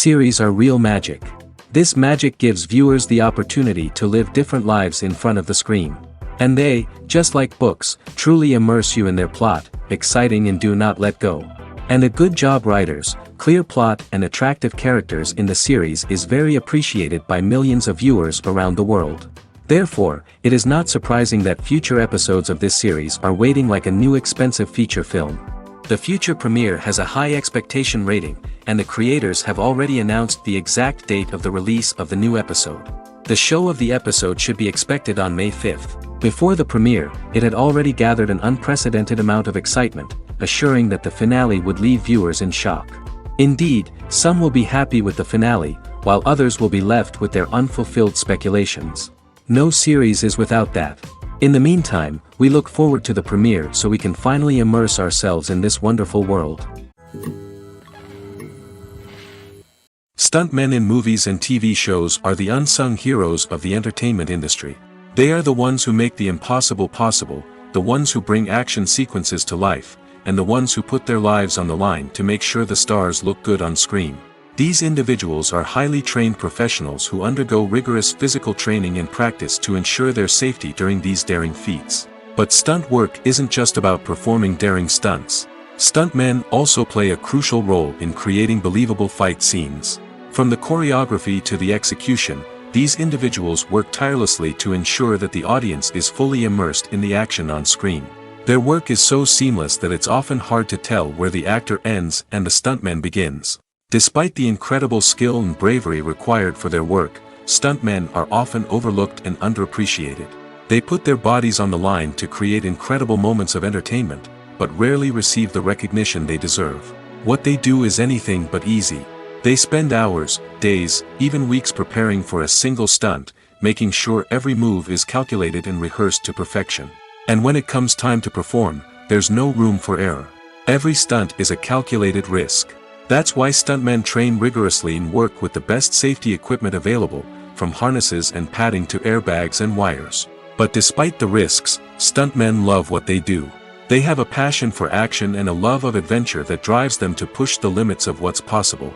Series are real magic. This magic gives viewers the opportunity to live different lives in front of the screen. And they, just like books, truly immerse you in their plot, exciting and do not let go. And a good job writers, clear plot and attractive characters in the series is very appreciated by millions of viewers around the world. Therefore, it is not surprising that future episodes of this series are waiting like a new expensive feature film. The future premiere has a high expectation rating, and the creators have already announced the exact date of the release of the new episode. The show of the episode should be expected on May 5th. Before the premiere, it had already gathered an unprecedented amount of excitement, assuring that the finale would leave viewers in shock. Indeed, some will be happy with the finale, while others will be left with their unfulfilled speculations. No series is without that. In the meantime, we look forward to the premiere so we can finally immerse ourselves in this wonderful world. Stuntmen in movies and TV shows are the unsung heroes of the entertainment industry. They are the ones who make the impossible possible, the ones who bring action sequences to life, and the ones who put their lives on the line to make sure the stars look good on screen. These individuals are highly trained professionals who undergo rigorous physical training and practice to ensure their safety during these daring feats. But stunt work isn't just about performing daring stunts. Stuntmen also play a crucial role in creating believable fight scenes. From the choreography to the execution, these individuals work tirelessly to ensure that the audience is fully immersed in the action on screen. Their work is so seamless that it's often hard to tell where the actor ends and the stuntman begins. Despite the incredible skill and bravery required for their work, stuntmen are often overlooked and underappreciated. They put their bodies on the line to create incredible moments of entertainment, but rarely receive the recognition they deserve. What they do is anything but easy. They spend hours, days, even weeks preparing for a single stunt, making sure every move is calculated and rehearsed to perfection. And when it comes time to perform, there's no room for error. Every stunt is a calculated risk. That's why stuntmen train rigorously and work with the best safety equipment available, from harnesses and padding to airbags and wires. But despite the risks, stuntmen love what they do. They have a passion for action and a love of adventure that drives them to push the limits of what's possible.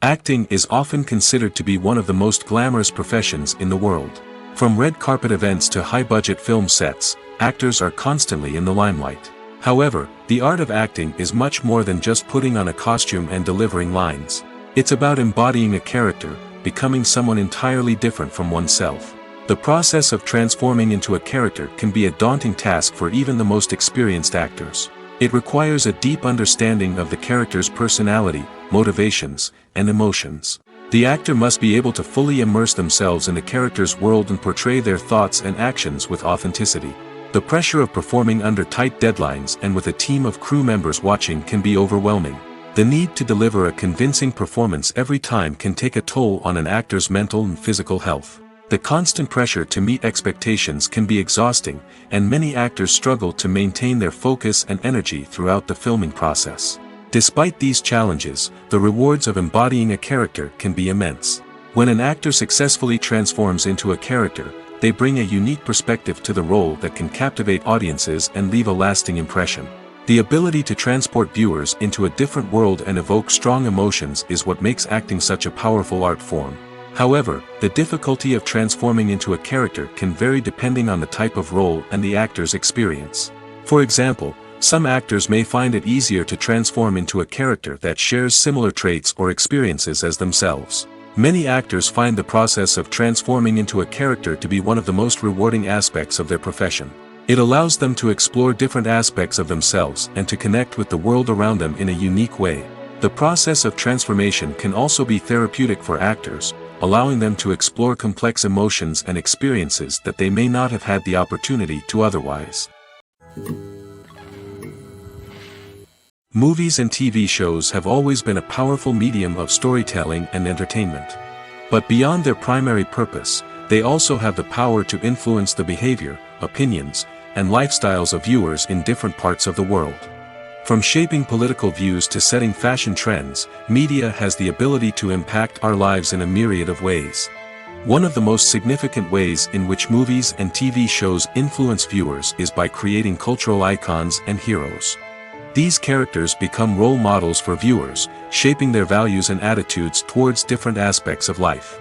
Acting is often considered to be one of the most glamorous professions in the world. From red carpet events to high-budget film sets, actors are constantly in the limelight. However, the art of acting is much more than just putting on a costume and delivering lines. It's about embodying a character, becoming someone entirely different from oneself. The process of transforming into a character can be a daunting task for even the most experienced actors. It requires a deep understanding of the character's personality, motivations, and emotions. The actor must be able to fully immerse themselves in the character's world and portray their thoughts and actions with authenticity. The pressure of performing under tight deadlines and with a team of crew members watching can be overwhelming. The need to deliver a convincing performance every time can take a toll on an actor's mental and physical health. The constant pressure to meet expectations can be exhausting, and many actors struggle to maintain their focus and energy throughout the filming process. Despite these challenges, the rewards of embodying a character can be immense. When an actor successfully transforms into a character, they bring a unique perspective to the role that can captivate audiences and leave a lasting impression. The ability to transport viewers into a different world and evoke strong emotions is what makes acting such a powerful art form. However, the difficulty of transforming into a character can vary depending on the type of role and the actor's experience. For example, some actors may find it easier to transform into a character that shares similar traits or experiences as themselves. Many actors find the process of transforming into a character to be one of the most rewarding aspects of their profession. It allows them to explore different aspects of themselves and to connect with the world around them in a unique way. The process of transformation can also be therapeutic for actors, allowing them to explore complex emotions and experiences that they may not have had the opportunity to otherwise. Movies and TV shows have always been a powerful medium of storytelling and entertainment. But beyond their primary purpose, they also have the power to influence the behavior, opinions, and lifestyles of viewers in different parts of the world. From shaping political views to setting fashion trends, media has the ability to impact our lives in a myriad of ways. One of the most significant ways in which movies and TV shows influence viewers is by creating cultural icons and heroes. These characters become role models for viewers, shaping their values and attitudes towards different aspects of life.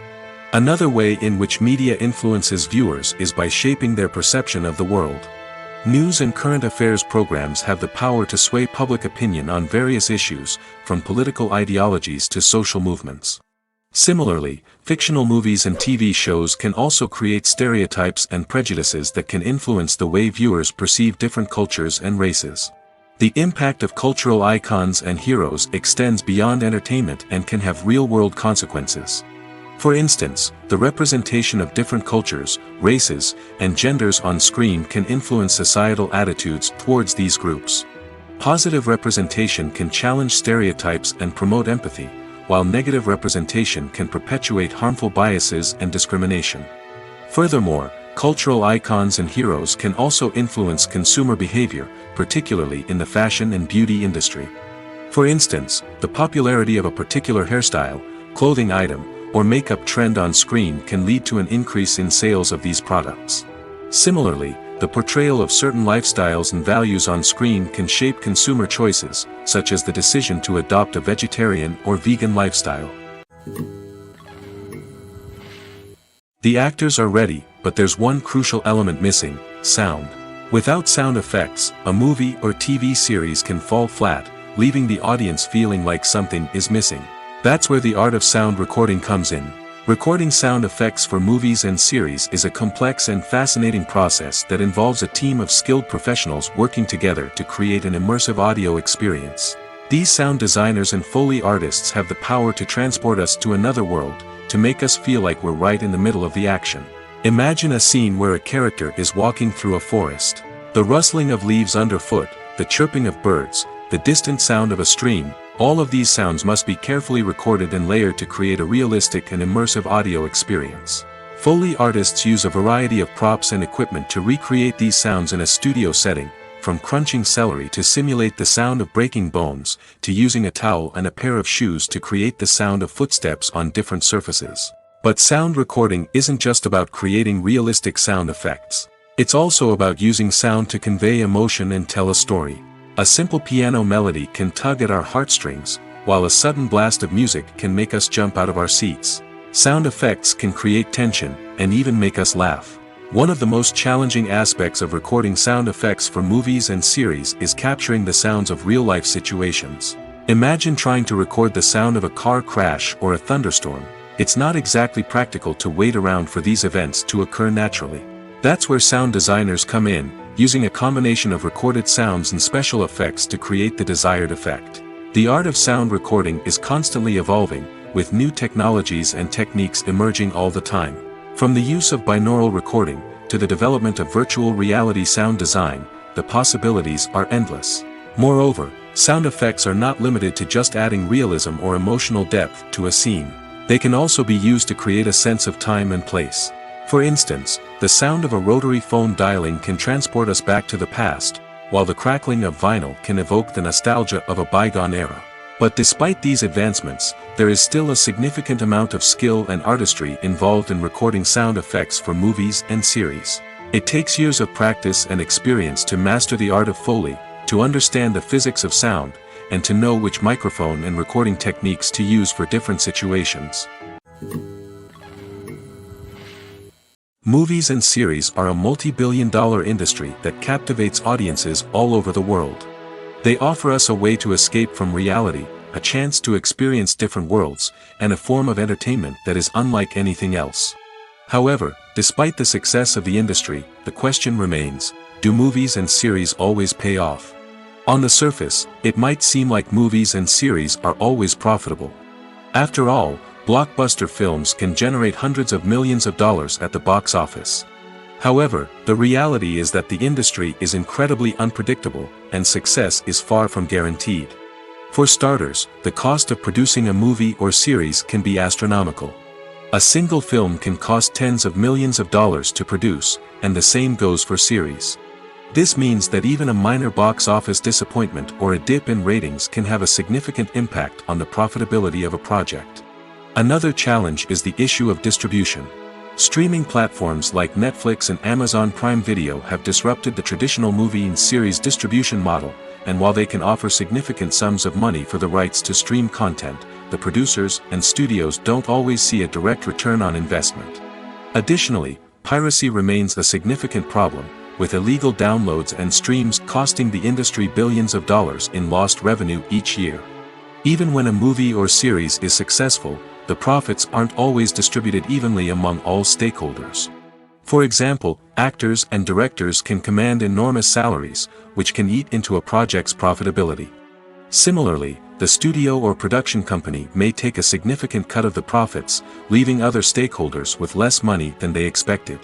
Another way in which media influences viewers is by shaping their perception of the world. News and current affairs programs have the power to sway public opinion on various issues, from political ideologies to social movements. Similarly, fictional movies and TV shows can also create stereotypes and prejudices that can influence the way viewers perceive different cultures and races. The impact of cultural icons and heroes extends beyond entertainment and can have real-world consequences. For instance, the representation of different cultures, races, and genders on screen can influence societal attitudes towards these groups. Positive representation can challenge stereotypes and promote empathy, while negative representation can perpetuate harmful biases and discrimination. Furthermore, cultural icons and heroes can also influence consumer behavior, particularly in the fashion and beauty industry. For instance, the popularity of a particular hairstyle, clothing item, or makeup trend on screen can lead to an increase in sales of these products. Similarly, the portrayal of certain lifestyles and values on screen can shape consumer choices, such as the decision to adopt a vegetarian or vegan lifestyle. The actors are ready, but there's one crucial element missing: sound. Without sound effects, a movie or TV series can fall flat, leaving the audience feeling like something is missing. That's where the art of sound recording comes in. Recording sound effects for movies and series is a complex and fascinating process that involves a team of skilled professionals working together to create an immersive audio experience. These sound designers and Foley artists have the power to transport us to another world, to make us feel like we're right in the middle of the action. Imagine a scene where a character is walking through a forest. The rustling of leaves underfoot, the chirping of birds, the distant sound of a stream, all of these sounds must be carefully recorded and layered to create a realistic and immersive audio experience. Foley artists use a variety of props and equipment to recreate these sounds in a studio setting, from crunching celery to simulate the sound of breaking bones, to using a towel and a pair of shoes to create the sound of footsteps on different surfaces. But sound recording isn't just about creating realistic sound effects. It's also about using sound to convey emotion and tell a story. A simple piano melody can tug at our heartstrings, while a sudden blast of music can make us jump out of our seats. Sound effects can create tension, and even make us laugh. One of the most challenging aspects of recording sound effects for movies and series is capturing the sounds of real-life situations. Imagine trying to record the sound of a car crash or a thunderstorm. It's not exactly practical to wait around for these events to occur naturally. That's where sound designers come in, using a combination of recorded sounds and special effects to create the desired effect. The art of sound recording is constantly evolving, with new technologies and techniques emerging all the time. From the use of binaural recording, to the development of virtual reality sound design, the possibilities are endless. Moreover, sound effects are not limited to just adding realism or emotional depth to a scene. They can also be used to create a sense of time and place. For instance, the sound of a rotary phone dialing can transport us back to the past, while the crackling of vinyl can evoke the nostalgia of a bygone era. But despite these advancements, there is still a significant amount of skill and artistry involved in recording sound effects for movies and series. It takes years of practice and experience to master the art of Foley, to understand the physics of sound, and to know which microphone and recording techniques to use for different situations. Movies and series are a multi-billion-dollar industry that captivates audiences all over the world. They offer us a way to escape from reality, a chance to experience different worlds, and a form of entertainment that is unlike anything else. However, despite the success of the industry, the question remains: do movies and series always pay off? On the surface, it might seem like movies and series are always profitable. After all, blockbuster films can generate hundreds of millions of dollars at the box office. However, the reality is that the industry is incredibly unpredictable, and success is far from guaranteed. For starters, the cost of producing a movie or series can be astronomical. A single film can cost tens of millions of dollars to produce, and the same goes for series. This means that even a minor box office disappointment or a dip in ratings can have a significant impact on the profitability of a project. Another challenge is the issue of distribution. Streaming platforms like Netflix and Amazon Prime Video have disrupted the traditional movie and series distribution model, and while they can offer significant sums of money for the rights to stream content, the producers and studios don't always see a direct return on investment. Additionally, piracy remains a significant problem, with illegal downloads and streams costing the industry billions of dollars in lost revenue each year. Even when a movie or series is successful, the profits aren't always distributed evenly among all stakeholders. For example, actors and directors can command enormous salaries, which can eat into a project's profitability. Similarly, the studio or production company may take a significant cut of the profits, leaving other stakeholders with less money than they expected.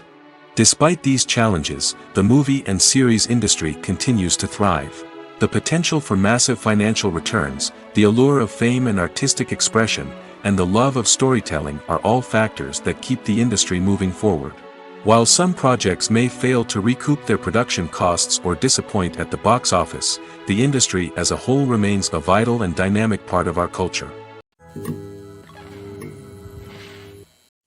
Despite these challenges, the movie and series industry continues to thrive. The potential for massive financial returns, the allure of fame and artistic expression, and the love of storytelling are all factors that keep the industry moving forward. While some projects may fail to recoup their production costs or disappoint at the box office, the industry as a whole remains a vital and dynamic part of our culture.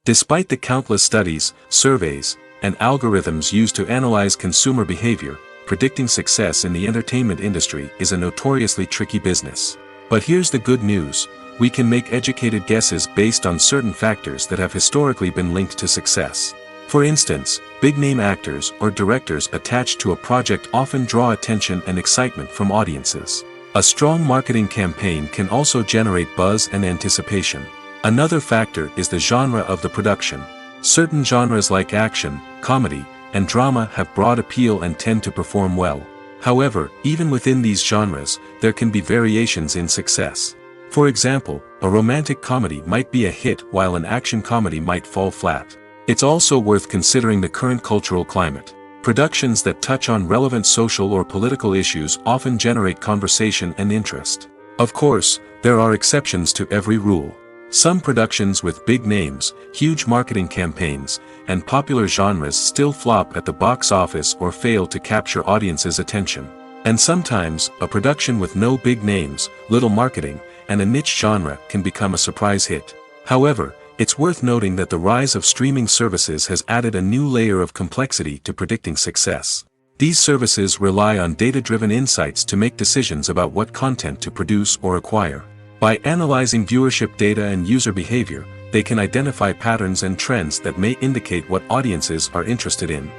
Despite the countless studies, surveys, and algorithms used to analyze consumer behavior, predicting success in the entertainment industry is a notoriously tricky business. But here's the good news: we can make educated guesses based on certain factors that have historically been linked to success. For instance, big-name actors or directors attached to a project often draw attention and excitement from audiences. A strong marketing campaign can also generate buzz and anticipation. Another factor is the genre of the production. Certain genres like action, comedy, and drama have broad appeal and tend to perform well. However, even within these genres, there can be variations in success. For example, a romantic comedy might be a hit while an action comedy might fall flat. It's also worth considering the current cultural climate. Productions that touch on relevant social or political issues often generate conversation and interest. Of course, there are exceptions to every rule. Some productions with big names, huge marketing campaigns, and popular genres still flop at the box office or fail to capture audiences' attention. And sometimes, a production with no big names, little marketing, and a niche genre can become a surprise hit. However, it's worth noting that the rise of streaming services has added a new layer of complexity to predicting success. These services rely on data-driven insights to make decisions about what content to produce or acquire. By analyzing viewership data and user behavior, they can identify patterns and trends that may indicate what audiences are interested in.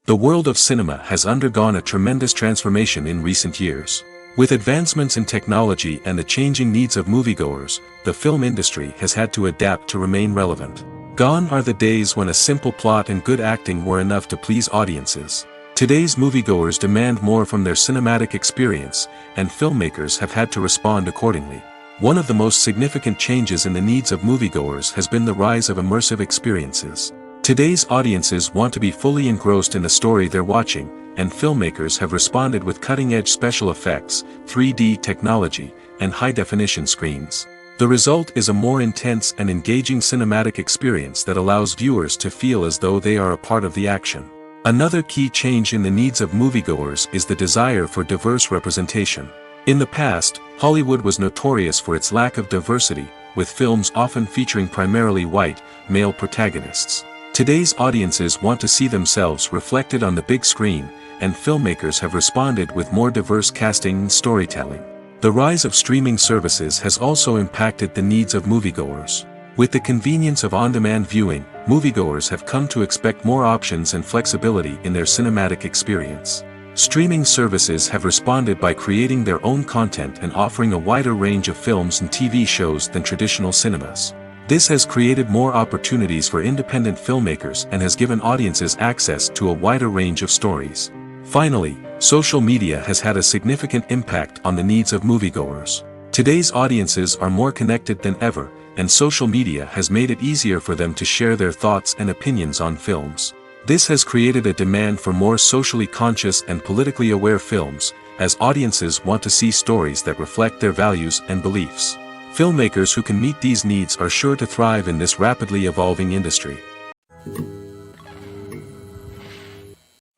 The world of cinema has undergone a tremendous transformation in recent years. With advancements in technology and the changing needs of moviegoers, the film industry has had to adapt to remain relevant. Gone are the days when a simple plot and good acting were enough to please audiences. Today's moviegoers demand more from their cinematic experience, and filmmakers have had to respond accordingly. One of the most significant changes in the needs of moviegoers has been the rise of immersive experiences. Today's audiences want to be fully engrossed in the story they're watching, and filmmakers have responded with cutting-edge special effects, 3D technology, and high-definition screens. The result is a more intense and engaging cinematic experience that allows viewers to feel as though they are a part of the action. Another key change in the needs of moviegoers is the desire for diverse representation. In the past, Hollywood was notorious for its lack of diversity, with films often featuring primarily white, male protagonists. Today's audiences want to see themselves reflected on the big screen, and filmmakers have responded with more diverse casting and storytelling. The rise of streaming services has also impacted the needs of moviegoers. With the convenience of on-demand viewing, moviegoers have come to expect more options and flexibility in their cinematic experience. Streaming services have responded by creating their own content and offering a wider range of films and TV shows than traditional cinemas. This has created more opportunities for independent filmmakers and has given audiences access to a wider range of stories. Finally, social media has had a significant impact on the needs of moviegoers. Today's audiences are more connected than ever, and social media has made it easier for them to share their thoughts and opinions on films. This has created a demand for more socially conscious and politically aware films, as audiences want to see stories that reflect their values and beliefs. Filmmakers who can meet these needs are sure to thrive in this rapidly evolving industry.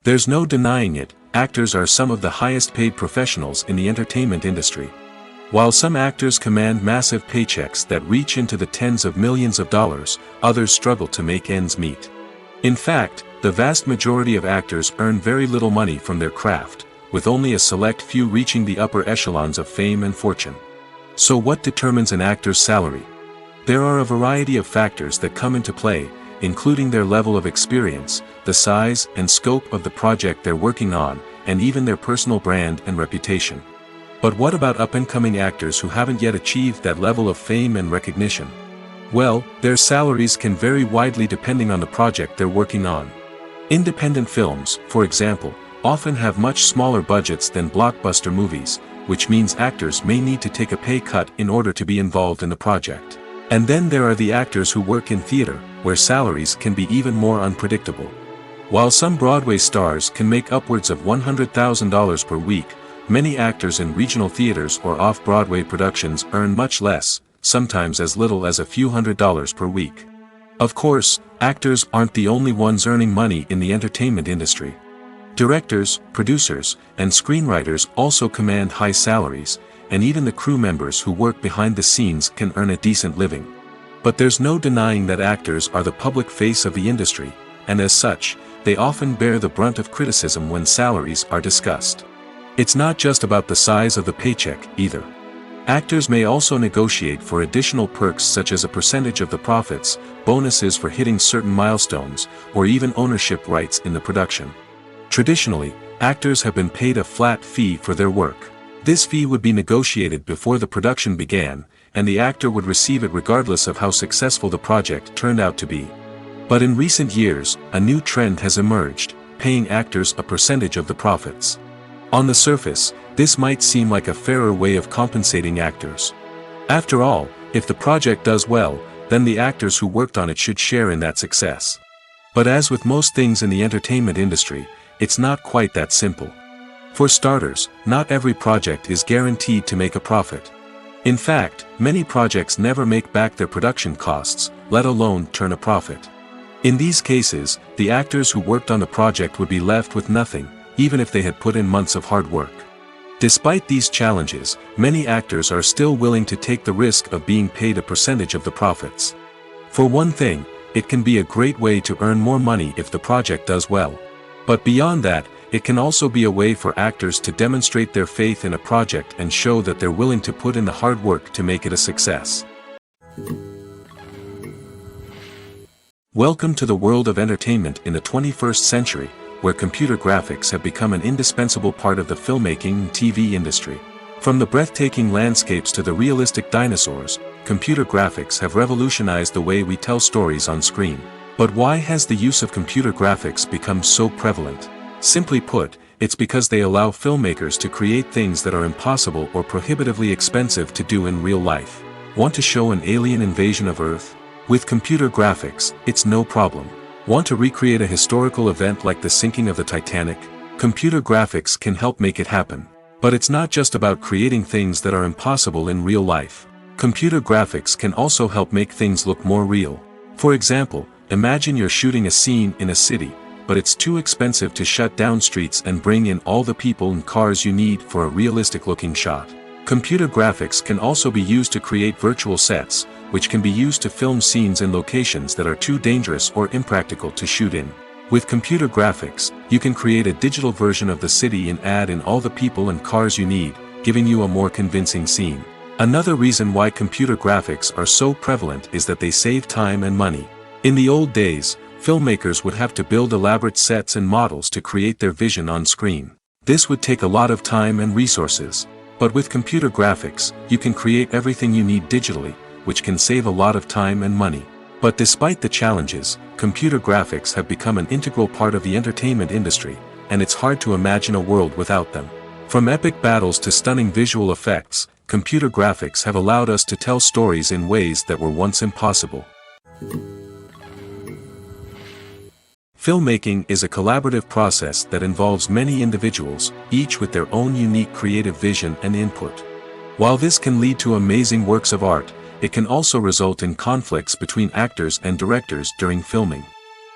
There's no denying it, actors are some of the highest paid professionals in the entertainment industry. While some actors command massive paychecks that reach into the tens of millions of dollars, others struggle to make ends meet. In fact, the vast majority of actors earn very little money from their craft, with only a select few reaching the upper echelons of fame and fortune. So what determines an actor's salary? There are a variety of factors that come into play, including their level of experience, the size and scope of the project they're working on, and even their personal brand and reputation. But what about up-and-coming actors who haven't yet achieved that level of fame and recognition? Well, their salaries can vary widely depending on the project they're working on. Independent films, for example, often have much smaller budgets than blockbuster movies, which means actors may need to take a pay cut in order to be involved in the project. And then there are the actors who work in theater, where salaries can be even more unpredictable. While some Broadway stars can make upwards of $100,000 per week, many actors in regional theaters or off-Broadway productions earn much less, sometimes as little as a few $100s per week. Of course, actors aren't the only ones earning money in the entertainment industry. Directors, producers, and screenwriters also command high salaries, and even the crew members who work behind the scenes can earn a decent living. But there's no denying that actors are the public face of the industry, and as such, they often bear the brunt of criticism when salaries are discussed. It's not just about the size of the paycheck, either. Actors may also negotiate for additional perks such as a percentage of the profits, bonuses for hitting certain milestones, or even ownership rights in the production. Traditionally, actors have been paid a flat fee for their work. This fee would be negotiated before the production began, and the actor would receive it regardless of how successful the project turned out to be. But in recent years, a new trend has emerged, paying actors a percentage of the profits. On the surface, this might seem like a fairer way of compensating actors. After all, if the project does well, then the actors who worked on it should share in that success. But as with most things in the entertainment industry, it's not quite that simple. For starters, not every project is guaranteed to make a profit. In fact, many projects never make back their production costs, let alone turn a profit. In these cases, the actors who worked on the project would be left with nothing, even if they had put in months of hard work. Despite these challenges, many actors are still willing to take the risk of being paid a percentage of the profits. For one thing, it can be a great way to earn more money if the project does well. But beyond that, it can also be a way for actors to demonstrate their faith in a project and show that they're willing to put in the hard work to make it a success. Welcome to the world of entertainment in the 21st century, where computer graphics have become an indispensable part of the filmmaking and TV industry. From the breathtaking landscapes to the realistic dinosaurs, computer graphics have revolutionized the way we tell stories on screen. But why has the use of computer graphics become so prevalent? Simply put, it's because they allow filmmakers to create things that are impossible or prohibitively expensive to do in real life. Want to show an alien invasion of Earth? With computer graphics, it's no problem. Want to recreate a historical event like the sinking of the Titanic? Computer graphics can help make it happen. But it's not just about creating things that are impossible in real life. Computer graphics can also help make things look more real. For example, imagine you're shooting a scene in a city, but it's too expensive to shut down streets and bring in all the people and cars you need for a realistic-looking shot. Computer graphics can also be used to create virtual sets, which can be used to film scenes in locations that are too dangerous or impractical to shoot in. With computer graphics, you can create a digital version of the city and add in all the people and cars you need, giving you a more convincing scene. Another reason why computer graphics are so prevalent is that they save time and money. In the old days, filmmakers would have to build elaborate sets and models to create their vision on screen. This would take a lot of time and resources. But with computer graphics, you can create everything you need digitally, which can save a lot of time and money. But despite the challenges, computer graphics have become an integral part of the entertainment industry, and it's hard to imagine a world without them. From epic battles to stunning visual effects, computer graphics have allowed us to tell stories in ways that were once impossible. Filmmaking is a collaborative process that involves many individuals, each with their own unique creative vision and input. While this can lead to amazing works of art, it can also result in conflicts between actors and directors during filming.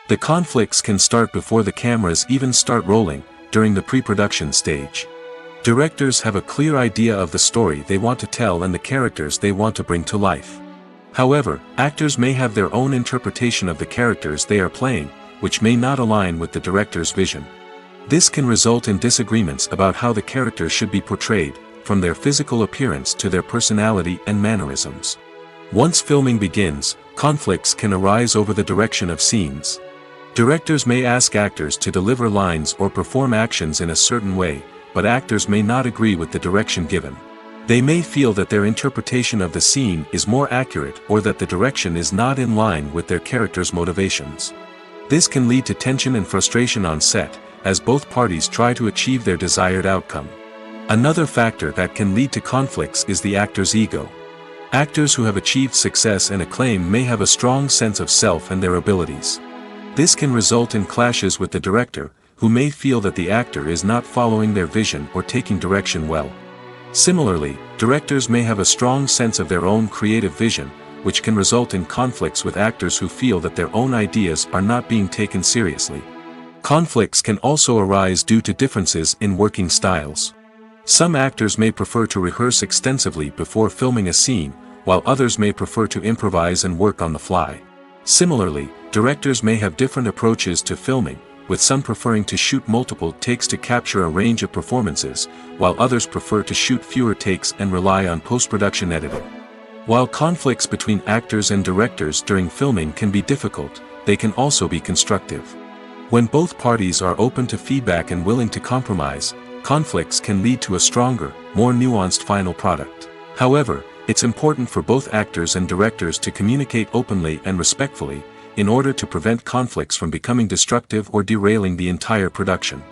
The conflicts can start before the cameras even start rolling, during the pre-production stage. Directors have a clear idea of the story they want to tell and the characters they want to bring to life. However, actors may have their own interpretation of the characters they are playing, which may not align with the director's vision. This can result in disagreements about how the characters should be portrayed, from their physical appearance to their personality and mannerisms. Once filming begins, conflicts can arise over the direction of scenes. Directors may ask actors to deliver lines or perform actions in a certain way, but actors may not agree with the direction given. They may feel that their interpretation of the scene is more accurate or that the direction is not in line with their character's motivations. This can lead to tension and frustration on set, as both parties try to achieve their desired outcome. Another factor that can lead to conflicts is the actor's ego. Actors who have achieved success and acclaim may have a strong sense of self and their abilities. This can result in clashes with the director, who may feel that the actor is not following their vision or taking direction well. Similarly, directors may have a strong sense of their own creative vision, which can result in conflicts with actors who feel that their own ideas are not being taken seriously. Conflicts can also arise due to differences in working styles. Some actors may prefer to rehearse extensively before filming a scene, while others may prefer to improvise and work on the fly. Similarly, directors may have different approaches to filming, with some preferring to shoot multiple takes to capture a range of performances, while others prefer to shoot fewer takes and rely on post-production editing. While conflicts between actors and directors during filming can be difficult, they can also be constructive. When both parties are open to feedback and willing to compromise, conflicts can lead to a stronger, more nuanced final product. However, it's important for both actors and directors to communicate openly and respectfully, in order to prevent conflicts from becoming destructive or derailing the entire production.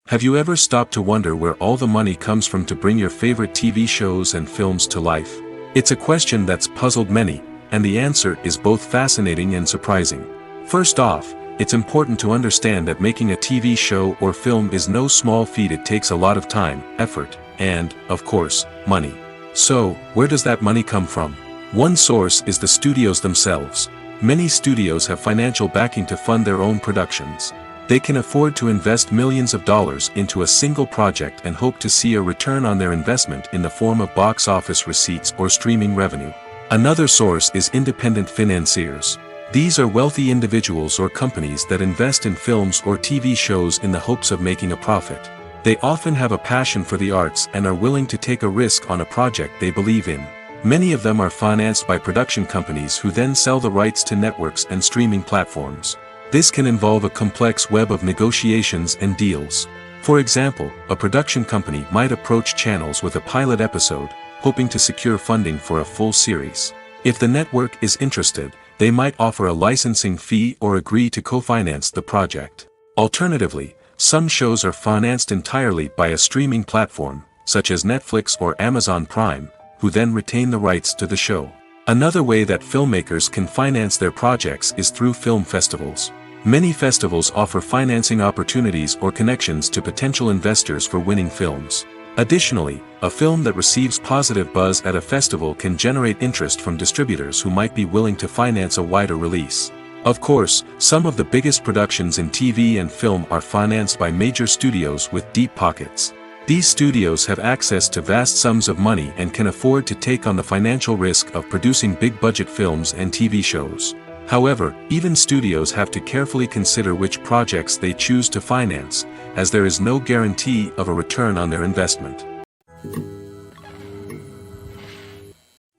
Have you ever stopped to wonder where all the money comes from to bring your favorite TV shows and films to life? It's a question that's puzzled many, and the answer is both fascinating and surprising. First off, it's important to understand that making a TV show or film is no small feat. It takes a lot of time, effort, and, of course, money. So, where does that money come from? One source is the studios themselves. Many studios have financial backing to fund their own productions. They can afford to invest millions of dollars into a single project and hope to see a return on their investment in the form of box office receipts or streaming revenue. Another source is independent financiers. These are wealthy individuals or companies that invest in films or TV shows in the hopes of making a profit. They often have a passion for the arts and are willing to take a risk on a project they believe in. Many of them are financed by production companies who then sell the rights to networks and streaming platforms. This can involve a complex web of negotiations and deals. For example, a production company might approach channels with a pilot episode, hoping to secure funding for a full series. If the network is interested, they might offer a licensing fee or agree to co-finance the project. Alternatively, some shows are financed entirely by a streaming platform, such as Netflix or Amazon Prime, who then retain the rights to the show. Another way that filmmakers can finance their projects is through film festivals. Many festivals offer financing opportunities or connections to potential investors for winning films. Additionally, a film that receives positive buzz at a festival can generate interest from distributors who might be willing to finance a wider release. Of course, some of the biggest productions in TV and film are financed by major studios with deep pockets. These studios have access to vast sums of money and can afford to take on the financial risk of producing big-budget films and TV shows. However, even studios have to carefully consider which projects they choose to finance, as there is no guarantee of a return on their investment.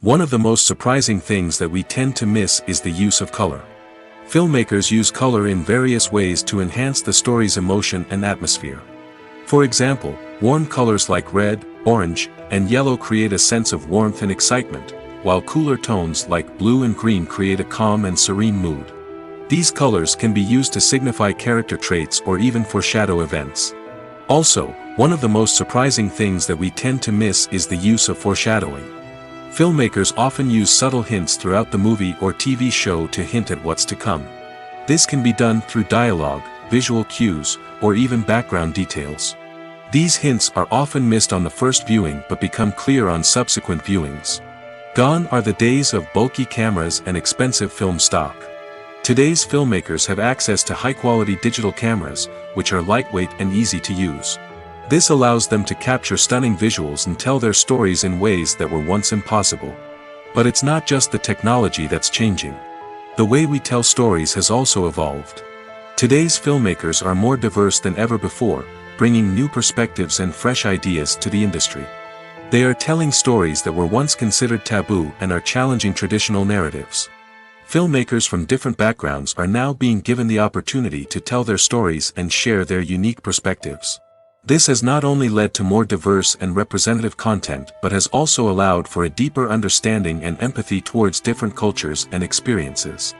One of the most surprising things that we tend to miss is the use of color. Filmmakers use color in various ways to enhance the story's emotion and atmosphere. For example, warm colors like red, orange, and yellow create a sense of warmth and excitement, while cooler tones like blue and green create a calm and serene mood. These colors can be used to signify character traits or even foreshadow events. Also, one of the most surprising things that we tend to miss is the use of foreshadowing. Filmmakers often use subtle hints throughout the movie or TV show to hint at what's to come. This can be done through dialogue, visual cues, or even background details. These hints are often missed on the first viewing but become clear on subsequent viewings. Gone are the days of bulky cameras and expensive film stock. Today's filmmakers have access to high-quality digital cameras, which are lightweight and easy to use. This allows them to capture stunning visuals and tell their stories in ways that were once impossible. But it's not just the technology that's changing. The way we tell stories has also evolved. Today's filmmakers are more diverse than ever before, bringing new perspectives and fresh ideas to the industry. They are telling stories that were once considered taboo and are challenging traditional narratives. Filmmakers from different backgrounds are now being given the opportunity to tell their stories and share their unique perspectives. This has not only led to more diverse and representative content but has also allowed for a deeper understanding and empathy towards different cultures and experiences.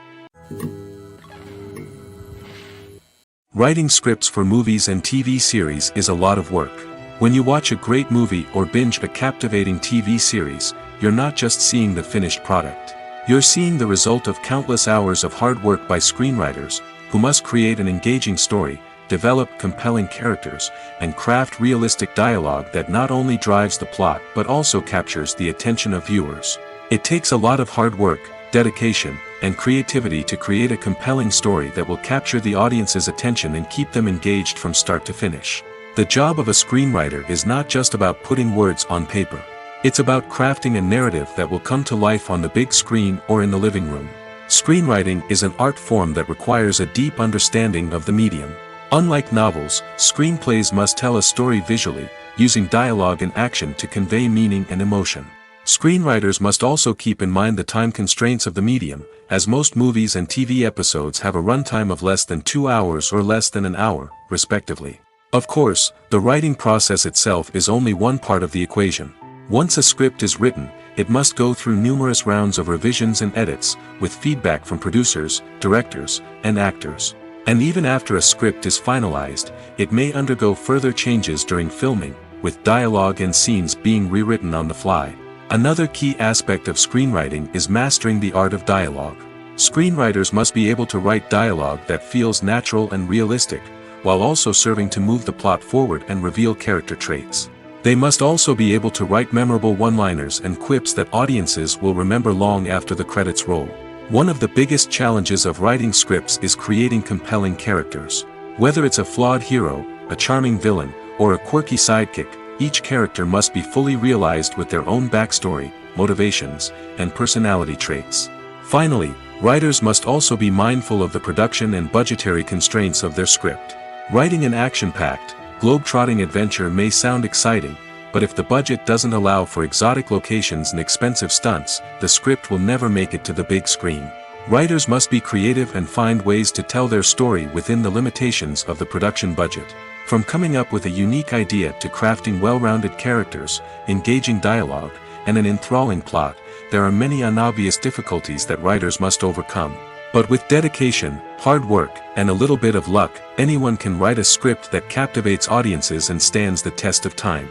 Writing scripts for movies and TV series is a lot of work. When you watch a great movie or binge a captivating TV series, you're not just seeing the finished product. You're seeing the result of countless hours of hard work by screenwriters, who must create an engaging story, develop compelling characters, and craft realistic dialogue that not only drives the plot but also captures the attention of viewers. It takes a lot of hard work, dedication, and creativity to create a compelling story that will capture the audience's attention and keep them engaged from start to finish. The job of a screenwriter is not just about putting words on paper. It's about crafting a narrative that will come to life on the big screen or in the living room. Screenwriting is an art form that requires a deep understanding of the medium. Unlike novels, screenplays must tell a story visually, using dialogue and action to convey meaning and emotion. Screenwriters must also keep in mind the time constraints of the medium, as most movies and TV episodes have a runtime of less than 2 hours or less than an hour, respectively. Of course, the writing process itself is only one part of the equation. Once a script is written, it must go through numerous rounds of revisions and edits, with feedback from producers, directors, and actors. And even after a script is finalized, it may undergo further changes during filming, with dialogue and scenes being rewritten on the fly. Another key aspect of screenwriting is mastering the art of dialogue. Screenwriters must be able to write dialogue that feels natural and realistic, while also serving to move the plot forward and reveal character traits. They must also be able to write memorable one-liners and quips that audiences will remember long after the credits roll. One of the biggest challenges of writing scripts is creating compelling characters. Whether it's a flawed hero, a charming villain, or a quirky sidekick, each character must be fully realized with their own backstory, motivations, and personality traits. Finally, writers must also be mindful of the production and budgetary constraints of their script. Writing an action-packed, globe-trotting adventure may sound exciting, but if the budget doesn't allow for exotic locations and expensive stunts, the script will never make it to the big screen. Writers must be creative and find ways to tell their story within the limitations of the production budget. From coming up with a unique idea to crafting well-rounded characters, engaging dialogue, and an enthralling plot, there are many unobvious difficulties that writers must overcome. But with dedication, hard work, and a little bit of luck, anyone can write a script that captivates audiences and stands the test of time.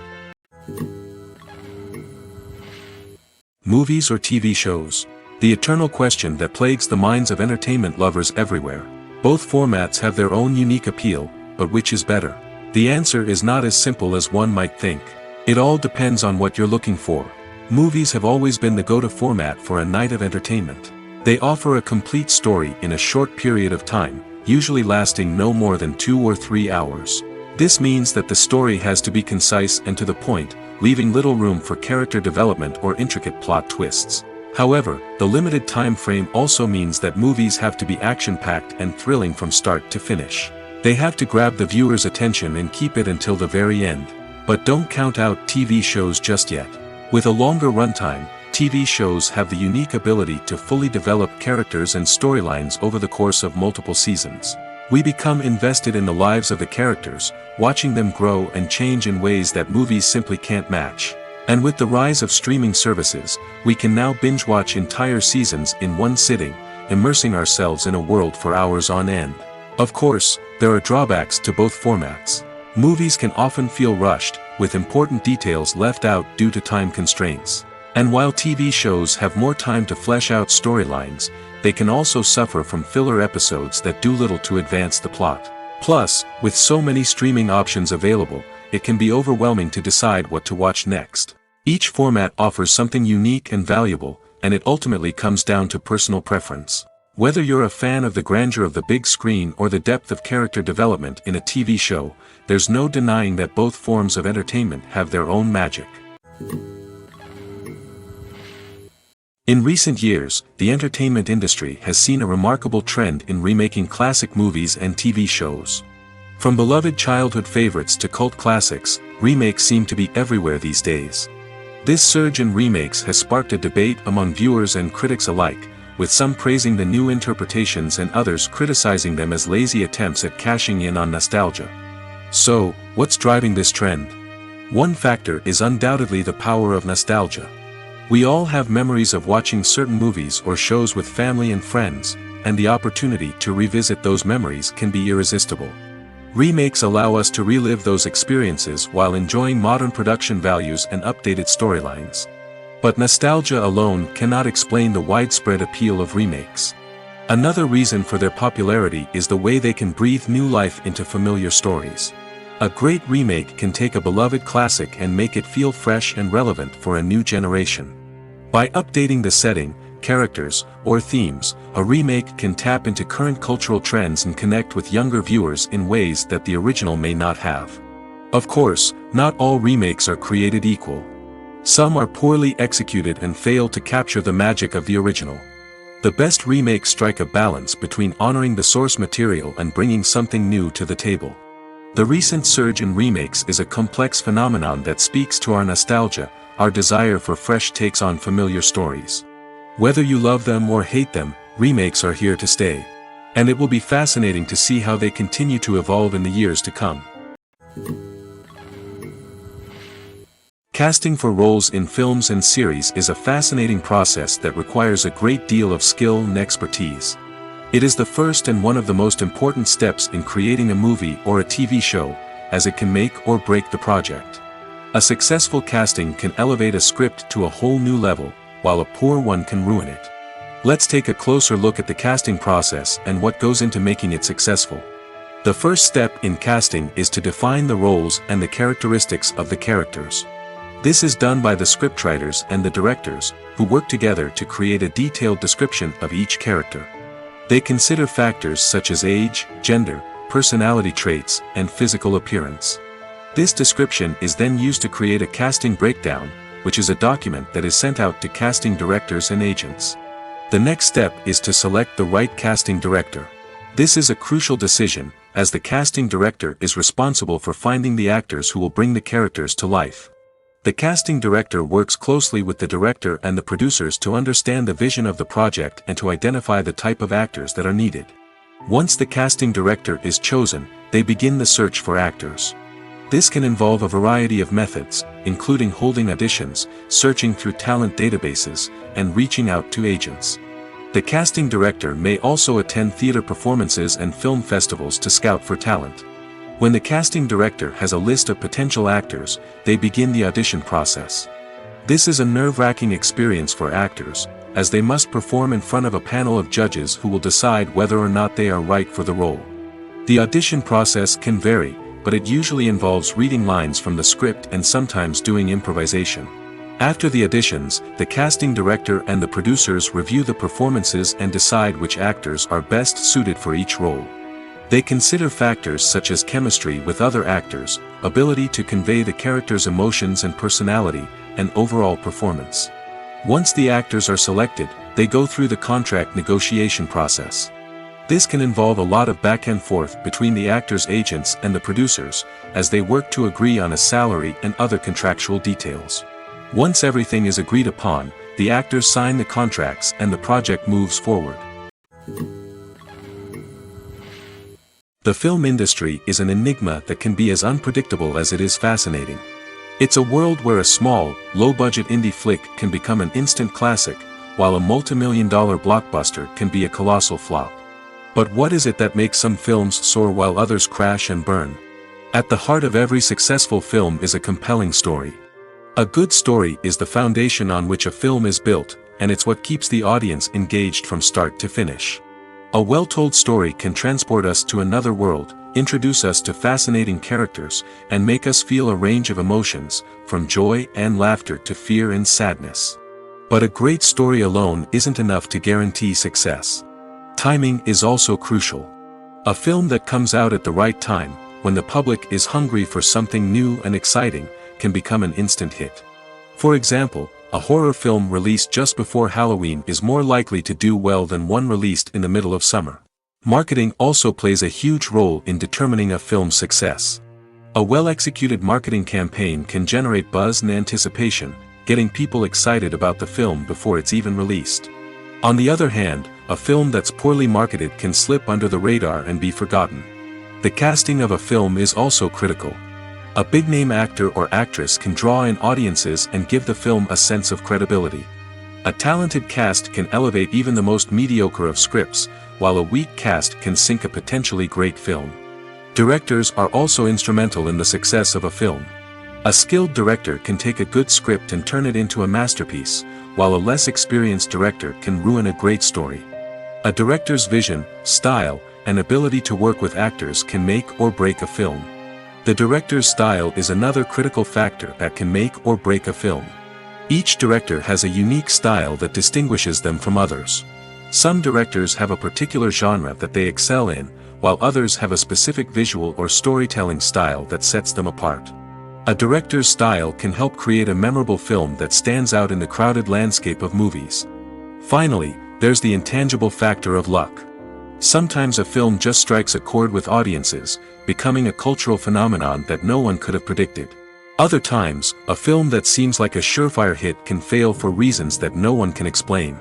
Movies or TV shows? The eternal question that plagues the minds of entertainment lovers everywhere. Both formats have their own unique appeal, but which is better? The answer is not as simple as one might think. It all depends on what you're looking for. Movies have always been the go-to format for a night of entertainment. They offer a complete story in a short period of time, usually lasting no more than 2 or 3 hours. This means that the story has to be concise and to the point, leaving little room for character development or intricate plot twists. However, the limited time frame also means that movies have to be action-packed and thrilling from start to finish. They have to grab the viewer's attention and keep it until the very end. But don't count out TV shows just yet. With a longer runtime, TV shows have the unique ability to fully develop characters and storylines over the course of multiple seasons. We become invested in the lives of the characters, watching them grow and change in ways that movies simply can't match. And with the rise of streaming services, we can now binge-watch entire seasons in one sitting, immersing ourselves in a world for hours on end. Of course, there are drawbacks to both formats. Movies can often feel rushed, with important details left out due to time constraints. And while TV shows have more time to flesh out storylines, they can also suffer from filler episodes that do little to advance the plot. Plus, with so many streaming options available, it can be overwhelming to decide what to watch next. Each format offers something unique and valuable, and it ultimately comes down to personal preference. Whether you're a fan of the grandeur of the big screen or the depth of character development in a TV show, there's no denying that both forms of entertainment have their own magic. In recent years, the entertainment industry has seen a remarkable trend in remaking classic movies and TV shows. From beloved childhood favorites to cult classics, remakes seem to be everywhere these days. This surge in remakes has sparked a debate among viewers and critics alike, with some praising the new interpretations and others criticizing them as lazy attempts at cashing in on nostalgia. So, what's driving this trend? One factor is undoubtedly the power of nostalgia. We all have memories of watching certain movies or shows with family and friends, and the opportunity to revisit those memories can be irresistible. Remakes allow us to relive those experiences while enjoying modern production values and updated storylines. But nostalgia alone cannot explain the widespread appeal of remakes. Another reason for their popularity is the way they can breathe new life into familiar stories. A great remake can take a beloved classic and make it feel fresh and relevant for a new generation. By updating the setting, characters, or themes, a remake can tap into current cultural trends and connect with younger viewers in ways that the original may not have. Of course, not all remakes are created equal. Some are poorly executed and fail to capture the magic of the original. The best remakes strike a balance between honoring the source material and bringing something new to the table. The recent surge in remakes is a complex phenomenon that speaks to our nostalgia, our desire for fresh takes on familiar stories. Whether you love them or hate them, remakes are here to stay. And it will be fascinating to see how they continue to evolve in the years to come. Casting for roles in films and series is a fascinating process that requires a great deal of skill and expertise. It is the first and one of the most important steps in creating a movie or a TV show, as it can make or break the project. A successful casting can elevate a script to a whole new level, while a poor one can ruin it. Let's take a closer look at the casting process and what goes into making it successful. The first step in casting is to define the roles and the characteristics of the characters. This is done by the scriptwriters and the directors, who work together to create a detailed description of each character. They consider factors such as age, gender, personality traits, and physical appearance. This description is then used to create a casting breakdown, which is a document that is sent out to casting directors and agents. The next step is to select the right casting director. This is a crucial decision, as the casting director is responsible for finding the actors who will bring the characters to life. The casting director works closely with the director and the producers to understand the vision of the project and to identify the type of actors that are needed. Once the casting director is chosen, they begin the search for actors. This can involve a variety of methods, including holding auditions, searching through talent databases, and reaching out to agents. The casting director may also attend theater performances and film festivals to scout for talent. When the casting director has a list of potential actors, they begin the audition process. This is a nerve-wracking experience for actors, as they must perform in front of a panel of judges who will decide whether or not they are right for the role. The audition process can vary, but it usually involves reading lines from the script and sometimes doing improvisation. After the auditions, the casting director and the producers review the performances and decide which actors are best suited for each role. They consider factors such as chemistry with other actors, ability to convey the character's emotions and personality, and overall performance. Once the actors are selected, they go through the contract negotiation process. This can involve a lot of back and forth between the actors' agents and the producers, as they work to agree on a salary and other contractual details. Once everything is agreed upon, the actors sign the contracts and the project moves forward. The film industry is an enigma that can be as unpredictable as it is fascinating. It's a world where a small, low-budget indie flick can become an instant classic, while a multi-million-dollar blockbuster can be a colossal flop. But what is it that makes some films soar while others crash and burn? At the heart of every successful film is a compelling story. A good story is the foundation on which a film is built, and it's what keeps the audience engaged from start to finish. A well-told story can transport us to another world, introduce us to fascinating characters, and make us feel a range of emotions, from joy and laughter to fear and sadness. But a great story alone isn't enough to guarantee success. Timing is also crucial. A film that comes out at the right time, when the public is hungry for something new and exciting, can become an instant hit. For example, a horror film released just before Halloween is more likely to do well than one released in the middle of summer. Marketing also plays a huge role in determining a film's success. A well-executed marketing campaign can generate buzz and anticipation, getting people excited about the film before it's even released. On the other hand, a film that's poorly marketed can slip under the radar and be forgotten. The casting of a film is also critical. A big-name actor or actress can draw in audiences and give the film a sense of credibility. A talented cast can elevate even the most mediocre of scripts, while a weak cast can sink a potentially great film. Directors are also instrumental in the success of a film. A skilled director can take a good script and turn it into a masterpiece, while a less experienced director can ruin a great story. A director's vision, style, and ability to work with actors can make or break a film. The director's style is another critical factor that can make or break a film. Each director has a unique style that distinguishes them from others. Some directors have a particular genre that they excel in, while others have a specific visual or storytelling style that sets them apart. A director's style can help create a memorable film that stands out in the crowded landscape of movies. Finally, there's the intangible factor of luck. Sometimes a film just strikes a chord with audiences, becoming a cultural phenomenon that no one could have predicted. Other times, a film that seems like a surefire hit can fail for reasons that no one can explain.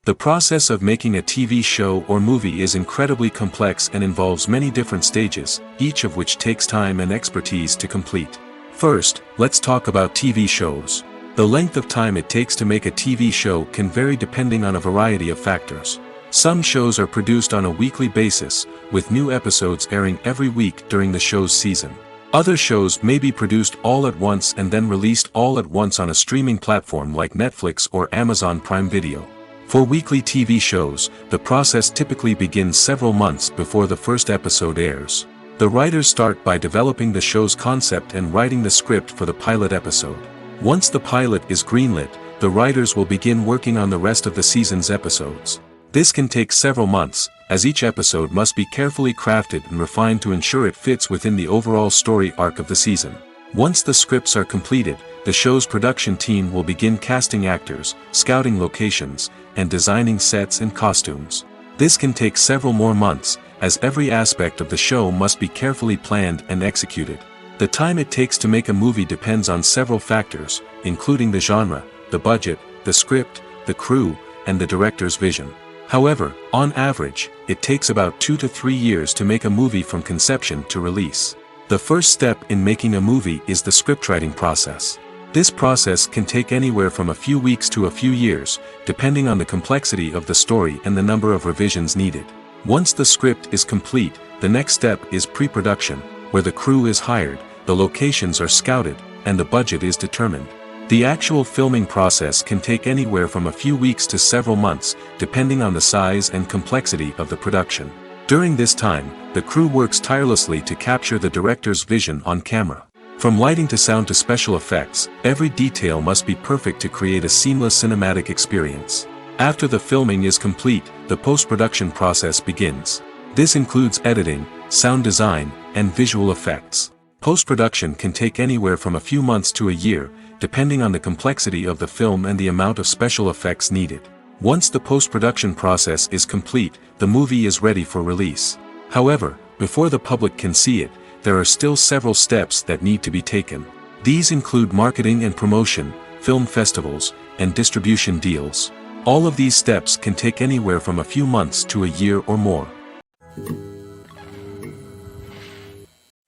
The process of making a TV show or movie is incredibly complex and involves many different stages, each of which takes time and expertise to complete. First, let's talk about TV shows. The length of time it takes to make a TV show can vary depending on a variety of factors. Some shows are produced on a weekly basis, with new episodes airing every week during the show's season. Other shows may be produced all at once and then released all at once on a streaming platform like Netflix or Amazon Prime Video. For weekly TV shows, the process typically begins several months before the first episode airs. The writers start by developing the show's concept and writing the script for the pilot episode. Once the pilot is greenlit, the writers will begin working on the rest of the season's episodes. This can take several months, as each episode must be carefully crafted and refined to ensure it fits within the overall story arc of the season. Once the scripts are completed, the show's production team will begin casting actors, scouting locations, and designing sets and costumes. This can take several more months, as every aspect of the show must be carefully planned and executed. The time it takes to make a movie depends on several factors, including the genre, the budget, the script, the crew, and the director's vision. However, on average, it takes about 2 to 3 years to make a movie from conception to release. The first step in making a movie is the scriptwriting process. This process can take anywhere from a few weeks to a few years, depending on the complexity of the story and the number of revisions needed. Once the script is complete, the next step is pre-production, where the crew is hired, the locations are scouted, and the budget is determined. The actual filming process can take anywhere from a few weeks to several months, depending on the size and complexity of the production. During this time, the crew works tirelessly to capture the director's vision on camera. From lighting to sound to special effects, every detail must be perfect to create a seamless cinematic experience. After the filming is complete, the post-production process begins. This includes editing, sound design, and visual effects. Post-production can take anywhere from a few months to a year, depending on the complexity of the film and the amount of special effects needed. Once the post-production process is complete, the movie is ready for release. However, before the public can see it, there are still several steps that need to be taken. These include marketing and promotion, film festivals, and distribution deals. All of these steps can take anywhere from a few months to a year or more.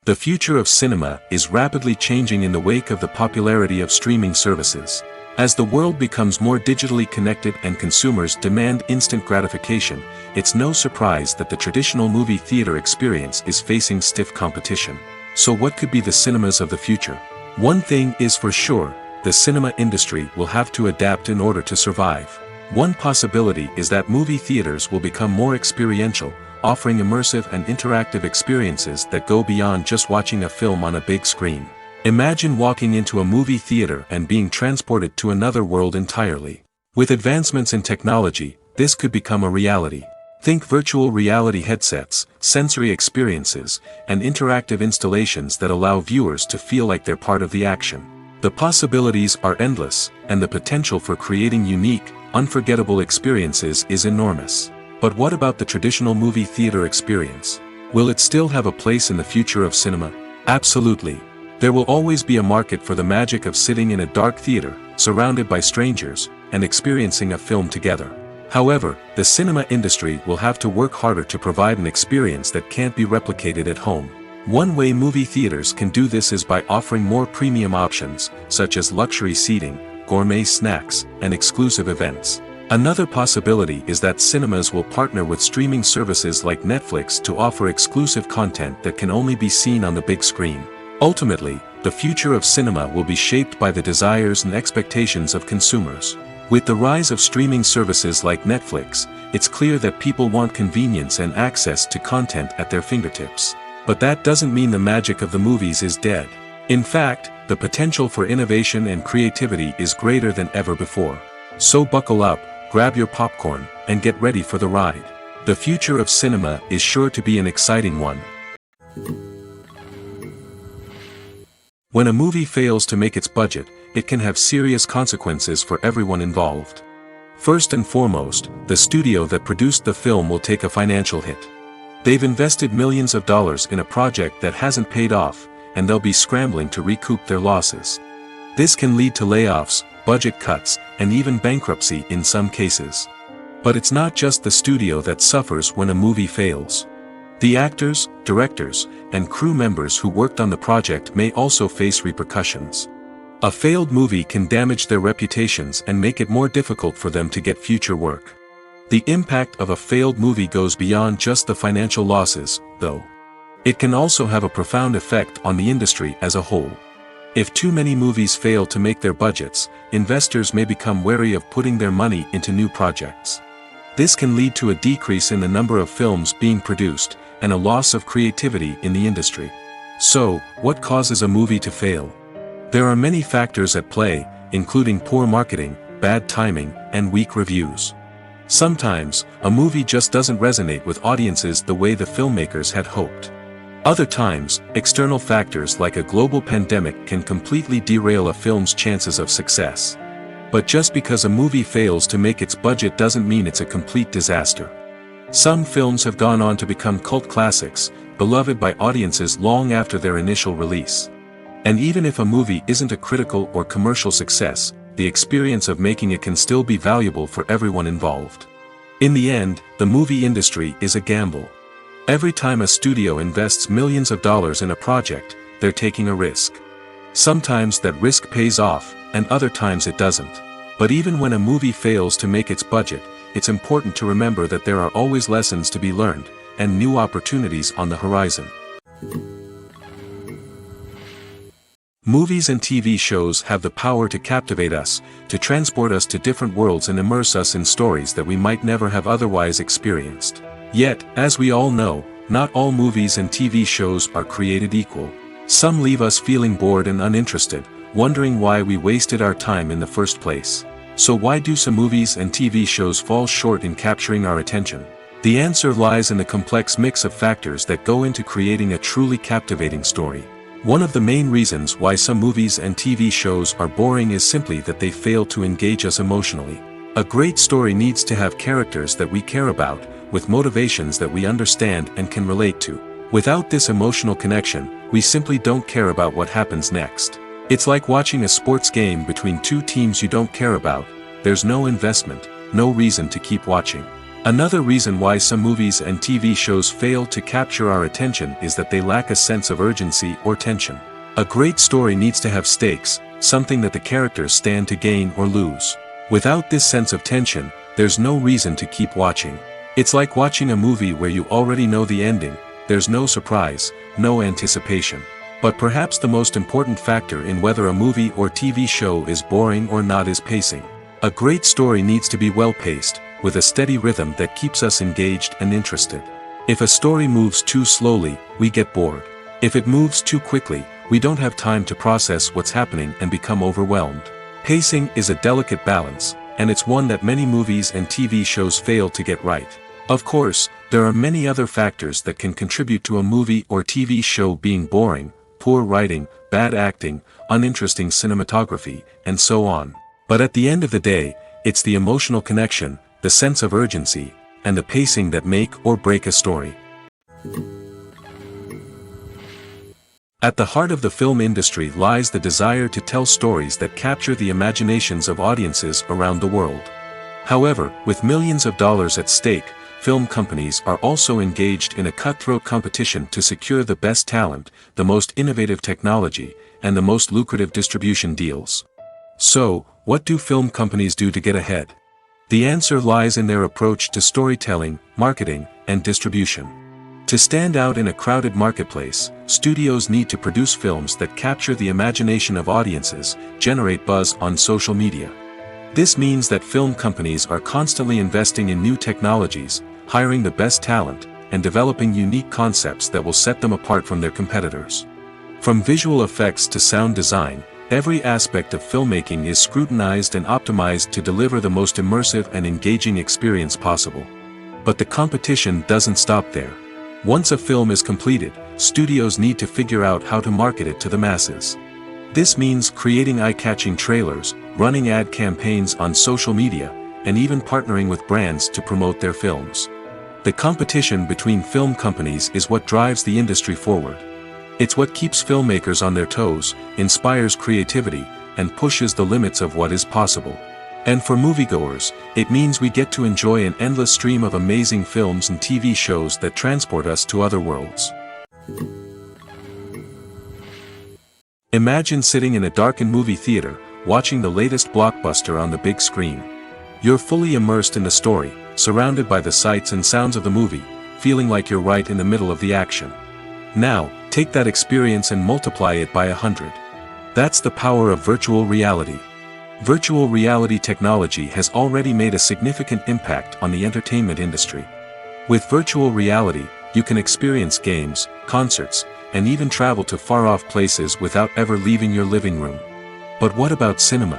The future of cinema is rapidly changing in the wake of the popularity of streaming services. As the world becomes more digitally connected and consumers demand instant gratification, it's no surprise that the traditional movie theater experience is facing stiff competition. So what could be the cinemas of the future? One thing is for sure, the cinema industry will have to adapt in order to survive. One possibility is that movie theaters will become more experiential, offering immersive and interactive experiences that go beyond just watching a film on a big screen. Imagine walking into a movie theater and being transported to another world entirely. With advancements in technology, this could become a reality. Think virtual reality headsets, sensory experiences, and interactive installations that allow viewers to feel like they're part of the action. The possibilities are endless, and the potential for creating unique, unforgettable experiences is enormous. But what about the traditional movie theater experience? Will it still have a place in the future of cinema? Absolutely. There will always be a market for the magic of sitting in a dark theater, surrounded by strangers, and experiencing a film together. However, the cinema industry will have to work harder to provide an experience that can't be replicated at home. One way movie theaters can do this is by offering more premium options, such as luxury seating, gourmet snacks, and exclusive events. Another possibility is that cinemas will partner with streaming services like Netflix to offer exclusive content that can only be seen on the big screen. Ultimately, the future of cinema will be shaped by the desires and expectations of consumers. With the rise of streaming services like Netflix, it's clear that people want convenience and access to content at their fingertips. But that doesn't mean the magic of the movies is dead. In fact, the potential for innovation and creativity is greater than ever before. So buckle up, grab your popcorn, and get ready for the ride. The future of cinema is sure to be an exciting one. When a movie fails to make its budget, it can have serious consequences for everyone involved. First and foremost, the studio that produced the film will take a financial hit. They've invested millions of dollars in a project that hasn't paid off, and they'll be scrambling to recoup their losses. This can lead to layoffs, budget cuts, and even bankruptcy in some cases. But it's not just the studio that suffers when a movie fails. The actors, directors, and crew members who worked on the project may also face repercussions. A failed movie can damage their reputations and make it more difficult for them to get future work. The impact of a failed movie goes beyond just the financial losses, though. It can also have a profound effect on the industry as a whole. If too many movies fail to make their budgets, investors may become wary of putting their money into new projects. This can lead to a decrease in the number of films being produced, and a loss of creativity in the industry. So, what causes a movie to fail? There are many factors at play, including poor marketing, bad timing, and weak reviews. Sometimes, a movie just doesn't resonate with audiences the way the filmmakers had hoped. Other times, external factors like a global pandemic can completely derail a film's chances of success. But just because a movie fails to make its budget doesn't mean it's a complete disaster. Some films have gone on to become cult classics, beloved by audiences long after their initial release. And even if a movie isn't a critical or commercial success, the experience of making it can still be valuable for everyone involved. In the end, the movie industry is a gamble. Every time a studio invests millions of dollars in a project, they're taking a risk. Sometimes that risk pays off, and other times it doesn't. But even when a movie fails to make its budget, it's important to remember that there are always lessons to be learned, and new opportunities on the horizon. Movies and TV shows have the power to captivate us, to transport us to different worlds and immerse us in stories that we might never have otherwise experienced. Yet, as we all know, not all movies and TV shows are created equal. Some leave us feeling bored and uninterested, wondering why we wasted our time in the first place. So why do some movies and TV shows fall short in capturing our attention? The answer lies in the complex mix of factors that go into creating a truly captivating story. One of the main reasons why some movies and TV shows are boring is simply that they fail to engage us emotionally. A great story needs to have characters that we care about, with motivations that we understand and can relate to. Without this emotional connection, we simply don't care about what happens next. It's like watching a sports game between two teams you don't care about. There's no investment, no reason to keep watching. Another reason why some movies and TV shows fail to capture our attention is that they lack a sense of urgency or tension. A great story needs to have stakes, something that the characters stand to gain or lose. Without this sense of tension, there's no reason to keep watching. It's like watching a movie where you already know the ending. There's no surprise, no anticipation. But perhaps the most important factor in whether a movie or TV show is boring or not is pacing. A great story needs to be well-paced, with a steady rhythm that keeps us engaged and interested. If a story moves too slowly, we get bored. If it moves too quickly, we don't have time to process what's happening and become overwhelmed. Pacing is a delicate balance, and it's one that many movies and TV shows fail to get right. Of course, there are many other factors that can contribute to a movie or TV show being boring: poor writing, bad acting, uninteresting cinematography, and so on. But at the end of the day, it's the emotional connection, the sense of urgency, and the pacing that make or break a story. At the heart of the film industry lies the desire to tell stories that capture the imaginations of audiences around the world. However, with millions of dollars at stake, film companies are also engaged in a cutthroat competition to secure the best talent, the most innovative technology, and the most lucrative distribution deals. So, what do film companies do to get ahead? The answer lies in their approach to storytelling, marketing, and distribution. To stand out in a crowded marketplace, studios need to produce films that capture the imagination of audiences, generate buzz on social media. This means that film companies are constantly investing in new technologies, hiring the best talent, and developing unique concepts that will set them apart from their competitors. From visual effects to sound design, every aspect of filmmaking is scrutinized and optimized to deliver the most immersive and engaging experience possible. But the competition doesn't stop there. Once a film is completed, studios need to figure out how to market it to the masses. This means creating eye-catching trailers, running ad campaigns on social media, and even partnering with brands to promote their films. The competition between film companies is what drives the industry forward. It's what keeps filmmakers on their toes, inspires creativity, and pushes the limits of what is possible. And for moviegoers, it means we get to enjoy an endless stream of amazing films and TV shows that transport us to other worlds. Imagine sitting in a darkened movie theater, watching the latest blockbuster on the big screen. You're fully immersed in the story, surrounded by the sights and sounds of the movie, feeling like you're right in the middle of the action. Now, take that experience and multiply it by 100. That's the power of virtual reality. Virtual reality technology has already made a significant impact on the entertainment industry. With virtual reality, you can experience games, concerts, and even travel to far-off places without ever leaving your living room. But what about cinema?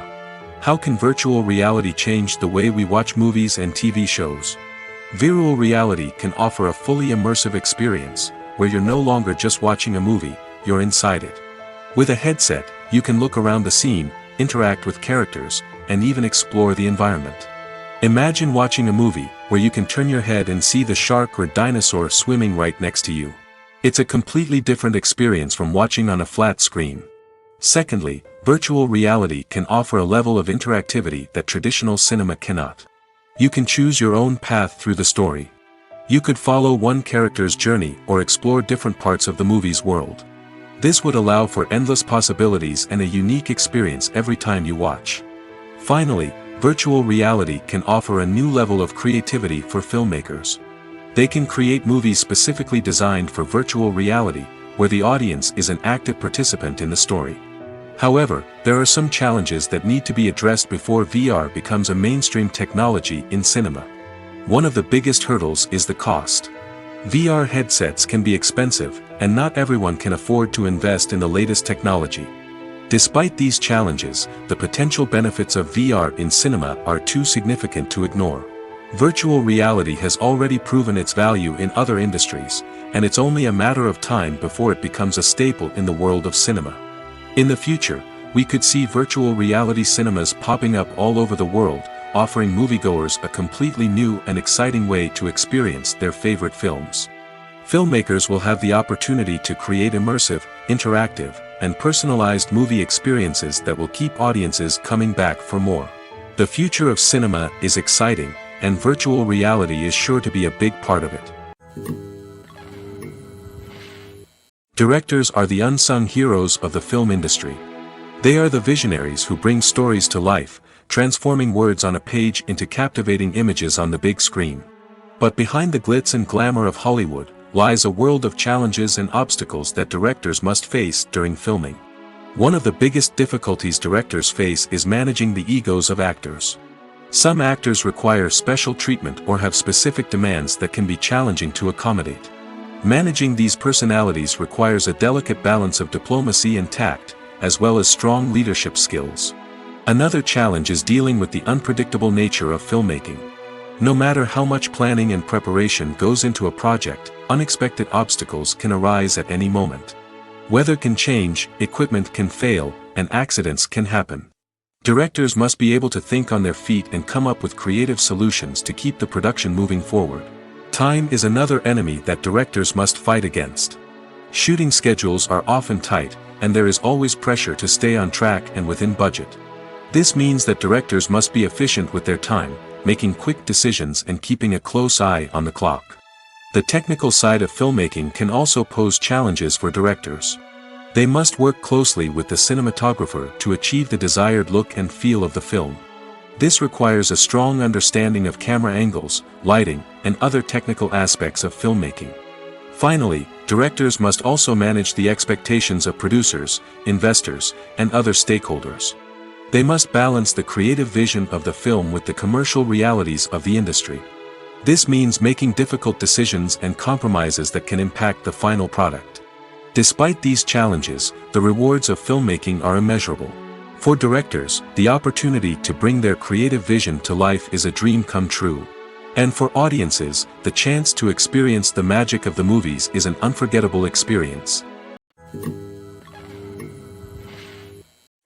How can virtual reality change the way we watch movies and TV shows? Virtual reality can offer a fully immersive experience, where you're no longer just watching a movie, you're inside it. With a headset, you can look around the scene, interact with characters, and even explore the environment. Imagine watching a movie where you can turn your head and see the shark or dinosaur swimming right next to you. It's a completely different experience from watching on a flat screen. Secondly, virtual reality can offer a level of interactivity that traditional cinema cannot. You can choose your own path through the story. You could follow one character's journey or explore different parts of the movie's world. This would allow for endless possibilities and a unique experience every time you watch. Finally, virtual reality can offer a new level of creativity for filmmakers. They can create movies specifically designed for virtual reality, where the audience is an active participant in the story. However, there are some challenges that need to be addressed before VR becomes a mainstream technology in cinema. One of the biggest hurdles is the cost. VR headsets can be expensive, and not everyone can afford to invest in the latest technology. Despite these challenges, the potential benefits of VR in cinema are too significant to ignore. Virtual reality has already proven its value in other industries, and it's only a matter of time before it becomes a staple in the world of cinema. In the future, we could see virtual reality cinemas popping up all over the world, offering moviegoers a completely new and exciting way to experience their favorite films. Filmmakers will have the opportunity to create immersive, interactive, and personalized movie experiences that will keep audiences coming back for more. The future of cinema is exciting, and virtual reality is sure to be a big part of it. Directors are the unsung heroes of the film industry. They are the visionaries who bring stories to life, transforming words on a page into captivating images on the big screen. But behind the glitz and glamour of Hollywood, lies a world of challenges and obstacles that directors must face during filming. One of the biggest difficulties directors face is managing the egos of actors. Some actors require special treatment or have specific demands that can be challenging to accommodate. Managing these personalities requires a delicate balance of diplomacy and tact, as well as strong leadership skills. Another challenge is dealing with the unpredictable nature of filmmaking. No matter how much planning and preparation goes into a project, unexpected obstacles can arise at any moment. Weather can change, equipment can fail, and accidents can happen. Directors must be able to think on their feet and come up with creative solutions to keep the production moving forward. Time is another enemy that directors must fight against. Shooting schedules are often tight, and there is always pressure to stay on track and within budget. This means that directors must be efficient with their time, making quick decisions and keeping a close eye on the clock. The technical side of filmmaking can also pose challenges for directors. They must work closely with the cinematographer to achieve the desired look and feel of the film. This requires a strong understanding of camera angles, lighting, and other technical aspects of filmmaking. Finally, directors must also manage the expectations of producers, investors, and other stakeholders. They must balance the creative vision of the film with the commercial realities of the industry. This means making difficult decisions and compromises that can impact the final product. Despite these challenges, the rewards of filmmaking are immeasurable. For directors, the opportunity to bring their creative vision to life is a dream come true. And for audiences, the chance to experience the magic of the movies is an unforgettable experience.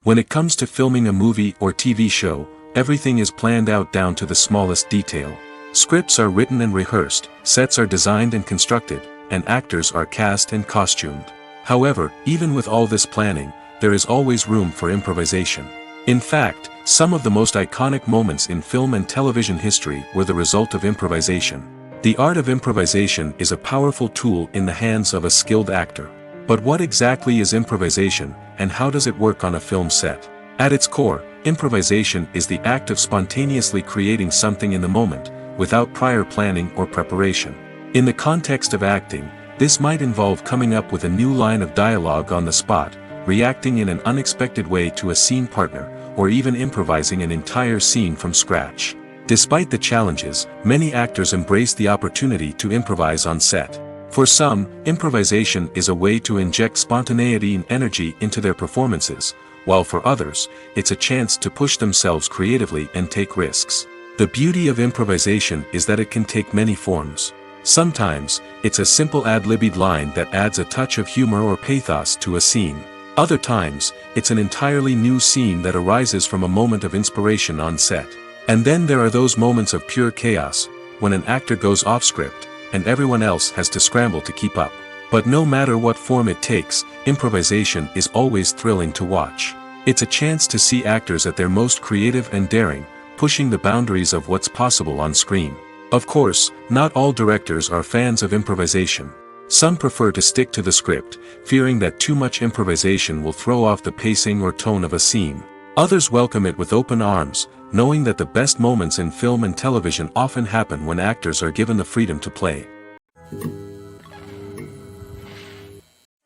When it comes to filming a movie or TV show, everything is planned out down to the smallest detail. Scripts are written and rehearsed, sets are designed and constructed, and actors are cast and costumed. However, even with all this planning, there is always room for improvisation. In fact, some of the most iconic moments in film and television history were the result of improvisation. The art of improvisation is a powerful tool in the hands of a skilled actor. But what exactly is improvisation, and how does it work on a film set? At its core, improvisation is the act of spontaneously creating something in the moment, without prior planning or preparation. In the context of acting, this might involve coming up with a new line of dialogue on the spot, reacting in an unexpected way to a scene partner, or even improvising an entire scene from scratch. Despite the challenges, many actors embrace the opportunity to improvise on set. For some, improvisation is a way to inject spontaneity and energy into their performances, while for others, it's a chance to push themselves creatively and take risks. The beauty of improvisation is that it can take many forms. Sometimes, it's a simple ad-libbed line that adds a touch of humor or pathos to a scene. Other times, it's an entirely new scene that arises from a moment of inspiration on set. And then there are those moments of pure chaos, when an actor goes off script, and everyone else has to scramble to keep up. But no matter what form it takes, improvisation is always thrilling to watch. It's a chance to see actors at their most creative and daring, pushing the boundaries of what's possible on screen. Of course, not all directors are fans of improvisation. Some prefer to stick to the script, fearing that too much improvisation will throw off the pacing or tone of a scene. Others welcome it with open arms, knowing that the best moments in film and television often happen when actors are given the freedom to play.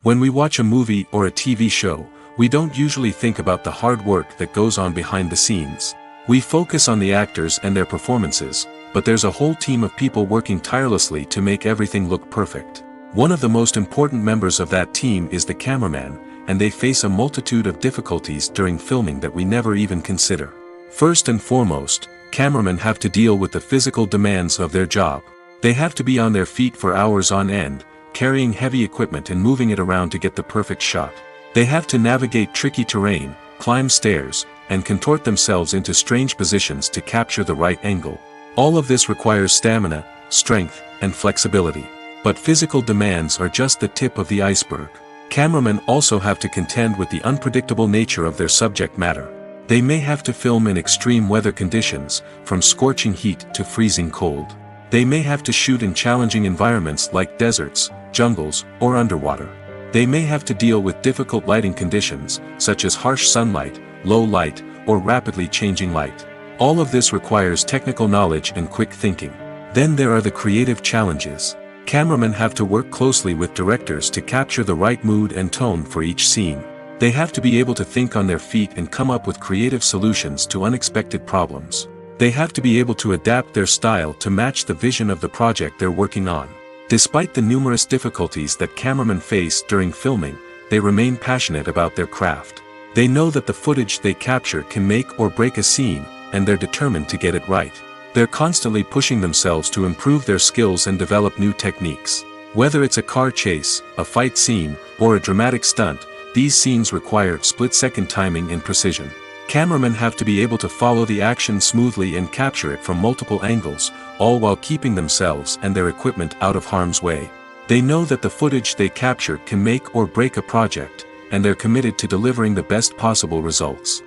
When we watch a movie or a TV show, we don't usually think about the hard work that goes on behind the scenes. We focus on the actors and their performances, but there's a whole team of people working tirelessly to make everything look perfect. One of the most important members of that team is the cameraman, and they face a multitude of difficulties during filming that we never even consider. First and foremost, cameramen have to deal with the physical demands of their job. They have to be on their feet for hours on end, carrying heavy equipment and moving it around to get the perfect shot. They have to navigate tricky terrain, climb stairs, and contort themselves into strange positions to capture the right angle. All of this requires stamina, strength, and flexibility. But physical demands are just the tip of the iceberg. Cameramen also have to contend with the unpredictable nature of their subject matter. They may have to film in extreme weather conditions, from scorching heat to freezing cold. They may have to shoot in challenging environments like deserts, jungles, or underwater. They may have to deal with difficult lighting conditions, such as harsh sunlight, low light, or rapidly changing light. All of this requires technical knowledge and quick thinking. Then there are the creative challenges. Cameramen have to work closely with directors to capture the right mood and tone for each scene. They have to be able to think on their feet and come up with creative solutions to unexpected problems. They have to be able to adapt their style to match the vision of the project they're working on. Despite the numerous difficulties that cameramen face during filming, they remain passionate about their craft. They know that the footage they capture can make or break a scene, and they're determined to get it right. They're constantly pushing themselves to improve their skills and develop new techniques. Whether it's a car chase, a fight scene, or a dramatic stunt, these scenes require split-second timing and precision. Cameramen have to be able to follow the action smoothly and capture it from multiple angles, all while keeping themselves and their equipment out of harm's way. They know that the footage they capture can make or break a project, and they're committed to delivering the best possible results.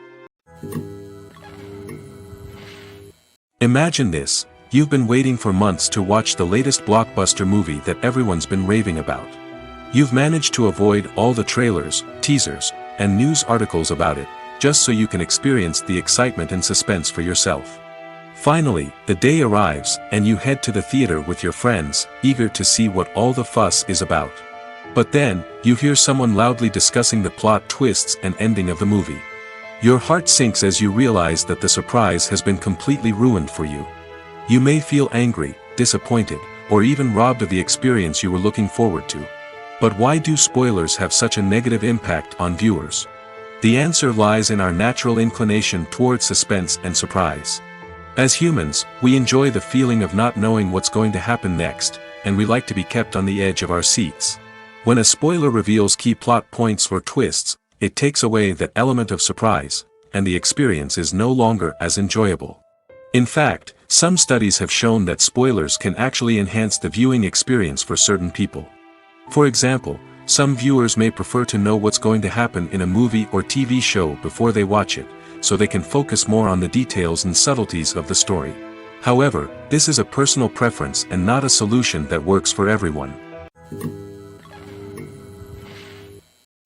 Imagine this: you've been waiting for months to watch the latest blockbuster movie that everyone's been raving about. You've managed to avoid all the trailers, teasers, and news articles about it, just so you can experience the excitement and suspense for yourself. Finally, the day arrives, and you head to the theater with your friends, eager to see what all the fuss is about. But then, you hear someone loudly discussing the plot twists and ending of the movie. Your heart sinks as you realize that the surprise has been completely ruined for you. You may feel angry, disappointed, or even robbed of the experience you were looking forward to. But why do spoilers have such a negative impact on viewers? The answer lies in our natural inclination towards suspense and surprise. As humans, we enjoy the feeling of not knowing what's going to happen next, and we like to be kept on the edge of our seats. When a spoiler reveals key plot points or twists, it takes away that element of surprise, and the experience is no longer as enjoyable. In fact, some studies have shown that spoilers can actually enhance the viewing experience for certain people. For example, some viewers may prefer to know what's going to happen in a movie or TV show before they watch it, so they can focus more on the details and subtleties of the story. However, this is a personal preference and not a solution that works for everyone.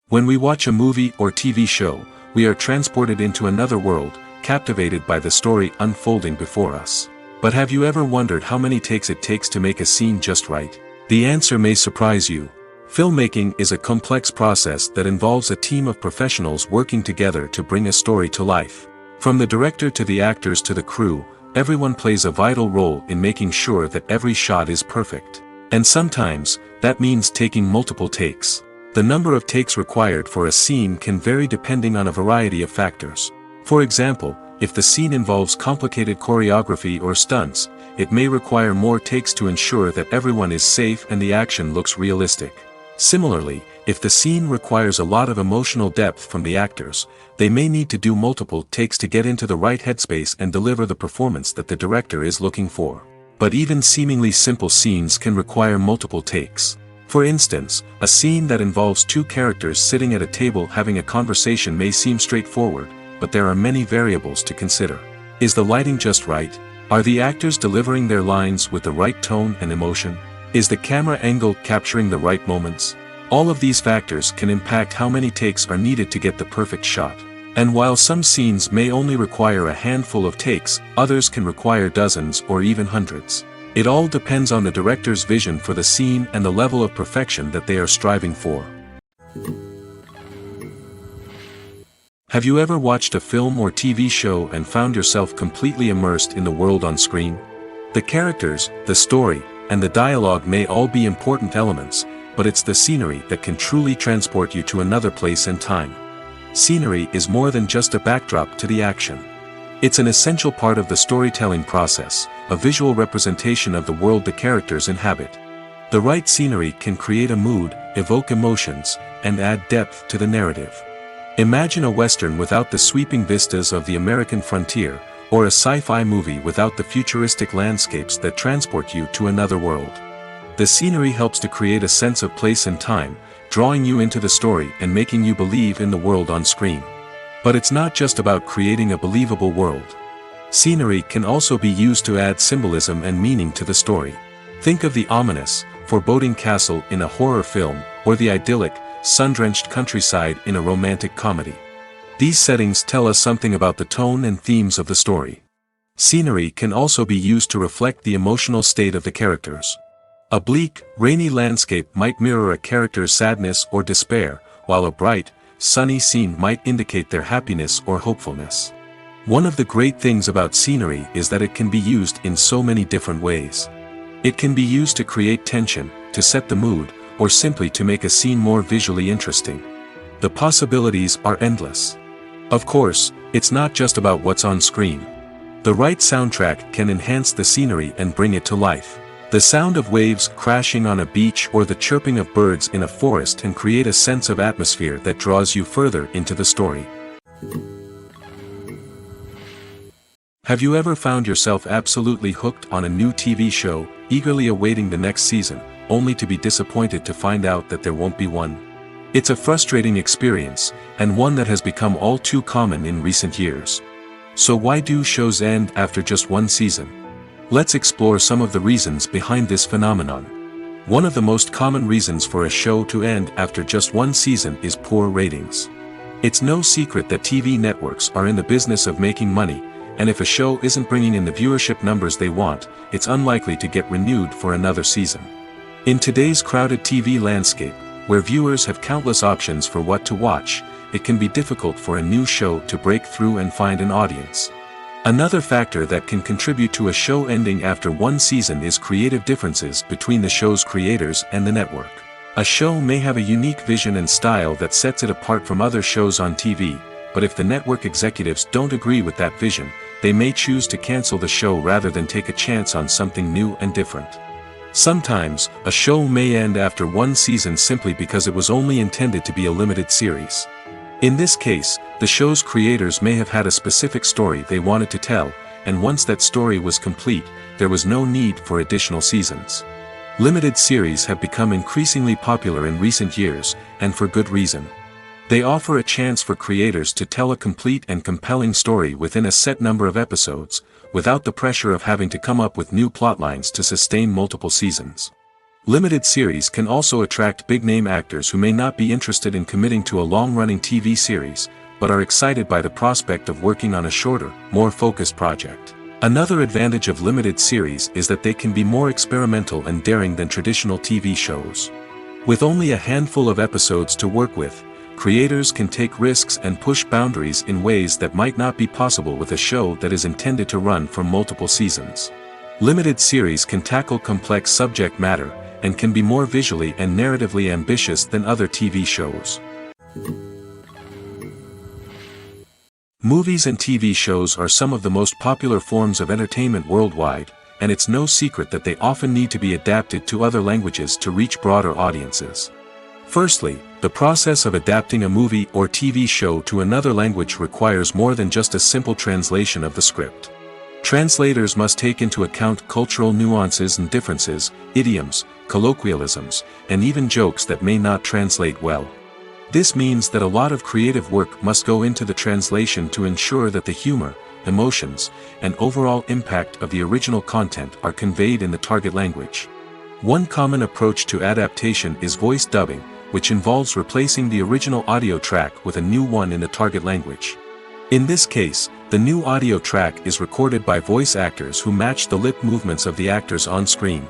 When we watch a movie or TV show, we are transported into another world, captivated by the story unfolding before us. But have you ever wondered how many takes it takes to make a scene just right? The answer may surprise you. Filmmaking is a complex process that involves a team of professionals working together to bring a story to life. From the director to the actors to the crew, everyone plays a vital role in making sure that every shot is perfect. And sometimes, that means taking multiple takes. The number of takes required for a scene can vary depending on a variety of factors. For example, if the scene involves complicated choreography or stunts, it may require more takes to ensure that everyone is safe and the action looks realistic. Similarly, if the scene requires a lot of emotional depth from the actors, they may need to do multiple takes to get into the right headspace and deliver the performance that the director is looking for. But even seemingly simple scenes can require multiple takes. For instance, a scene that involves two characters sitting at a table having a conversation may seem straightforward, but there are many variables to consider. Is the lighting just right? Are the actors delivering their lines with the right tone and emotion? Is the camera angle capturing the right moments? All of these factors can impact how many takes are needed to get the perfect shot. And while some scenes may only require a handful of takes, others can require dozens or even hundreds. It all depends on the director's vision for the scene and the level of perfection that they are striving for. Have you ever watched a film or TV show and found yourself completely immersed in the world on screen? The characters, the story, and the dialogue may all be important elements, but it's the scenery that can truly transport you to another place and time. Scenery is more than just a backdrop to the action. It's an essential part of the storytelling process, a visual representation of the world the characters inhabit. The right scenery can create a mood, evoke emotions, and add depth to the narrative. Imagine a western without the sweeping vistas of the American frontier, or a sci-fi movie without the futuristic landscapes that transport you to another world. The scenery helps to create a sense of place and time, drawing you into the story and making you believe in the world on screen. But it's not just about creating a believable world. Scenery can also be used to add symbolism and meaning to the story. Think of the ominous, foreboding castle in a horror film, or the idyllic, sun-drenched countryside in a romantic comedy. These settings tell us something about the tone and themes of the story. Scenery can also be used to reflect the emotional state of the characters. A bleak, rainy landscape might mirror a character's sadness or despair, while a bright, sunny scene might indicate their happiness or hopefulness. One of the great things about scenery is that it can be used in so many different ways. It can be used to create tension, to set the mood, or simply to make a scene more visually interesting. The possibilities are endless. Of course, it's not just about what's on screen. The right soundtrack can enhance the scenery and bring it to life. The sound of waves crashing on a beach or the chirping of birds in a forest can create a sense of atmosphere that draws you further into the story. Have you ever found yourself absolutely hooked on a new TV show, eagerly awaiting the next season, only to be disappointed to find out that there won't be one? It's a frustrating experience, and one that has become all too common in recent years. So why do shows end after just one season? Let's explore some of the reasons behind this phenomenon. One of the most common reasons for a show to end after just one season is poor ratings. It's no secret that TV networks are in the business of making money, and if a show isn't bringing in the viewership numbers they want, it's unlikely to get renewed for another season. In today's crowded TV landscape, where viewers have countless options for what to watch, it can be difficult for a new show to break through and find an audience. Another factor that can contribute to a show ending after one season is creative differences between the show's creators and the network. A show may have a unique vision and style that sets it apart from other shows on TV, but if the network executives don't agree with that vision, they may choose to cancel the show rather than take a chance on something new and different. Sometimes, a show may end after one season simply because it was only intended to be a limited series. In this case, the show's creators may have had a specific story they wanted to tell, and once that story was complete, there was no need for additional seasons. Limited series have become increasingly popular in recent years, and for good reason. They offer a chance for creators to tell a complete and compelling story within a set number of episodes, without the pressure of having to come up with new plotlines to sustain multiple seasons. Limited series can also attract big-name actors who may not be interested in committing to a long-running TV series, but are excited by the prospect of working on a shorter, more focused project. Another advantage of limited series is that they can be more experimental and daring than traditional TV shows. With only a handful of episodes to work with, creators can take risks and push boundaries in ways that might not be possible with a show that is intended to run for multiple seasons. Limited series can tackle complex subject matter, and can be more visually and narratively ambitious than other TV shows. Movies and TV shows are some of the most popular forms of entertainment worldwide, and it's no secret that they often need to be adapted to other languages to reach broader audiences. Firstly, the process of adapting a movie or TV show to another language requires more than just a simple translation of the script. Translators must take into account cultural nuances and differences, idioms, colloquialisms, and even jokes that may not translate well. This means that a lot of creative work must go into the translation to ensure that the humor, emotions, and overall impact of the original content are conveyed in the target language. One common approach to adaptation is voice dubbing, which involves replacing the original audio track with a new one in the target language. In this case, the new audio track is recorded by voice actors who match the lip movements of the actors on screen.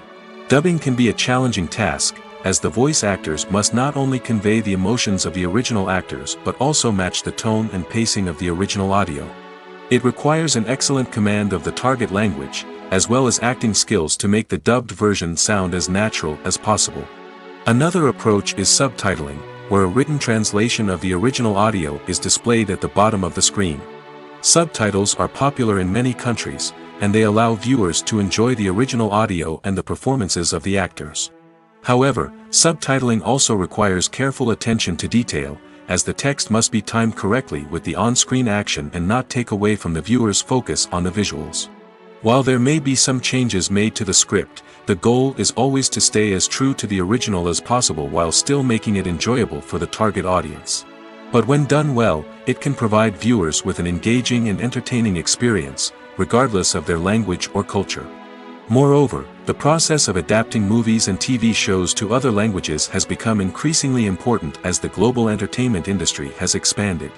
Dubbing can be a challenging task, as the voice actors must not only convey the emotions of the original actors but also match the tone and pacing of the original audio. It requires an excellent command of the target language, as well as acting skills to make the dubbed version sound as natural as possible. Another approach is subtitling, where a written translation of the original audio is displayed at the bottom of the screen. Subtitles are popular in many countries, and they allow viewers to enjoy the original audio and the performances of the actors. However, subtitling also requires careful attention to detail, as the text must be timed correctly with the on-screen action and not take away from the viewer's focus on the visuals. While there may be some changes made to the script, the goal is always to stay as true to the original as possible while still making it enjoyable for the target audience. But when done well, it can provide viewers with an engaging and entertaining experience, regardless of their language or culture. Moreover, the process of adapting movies and TV shows to other languages has become increasingly important as the global entertainment industry has expanded.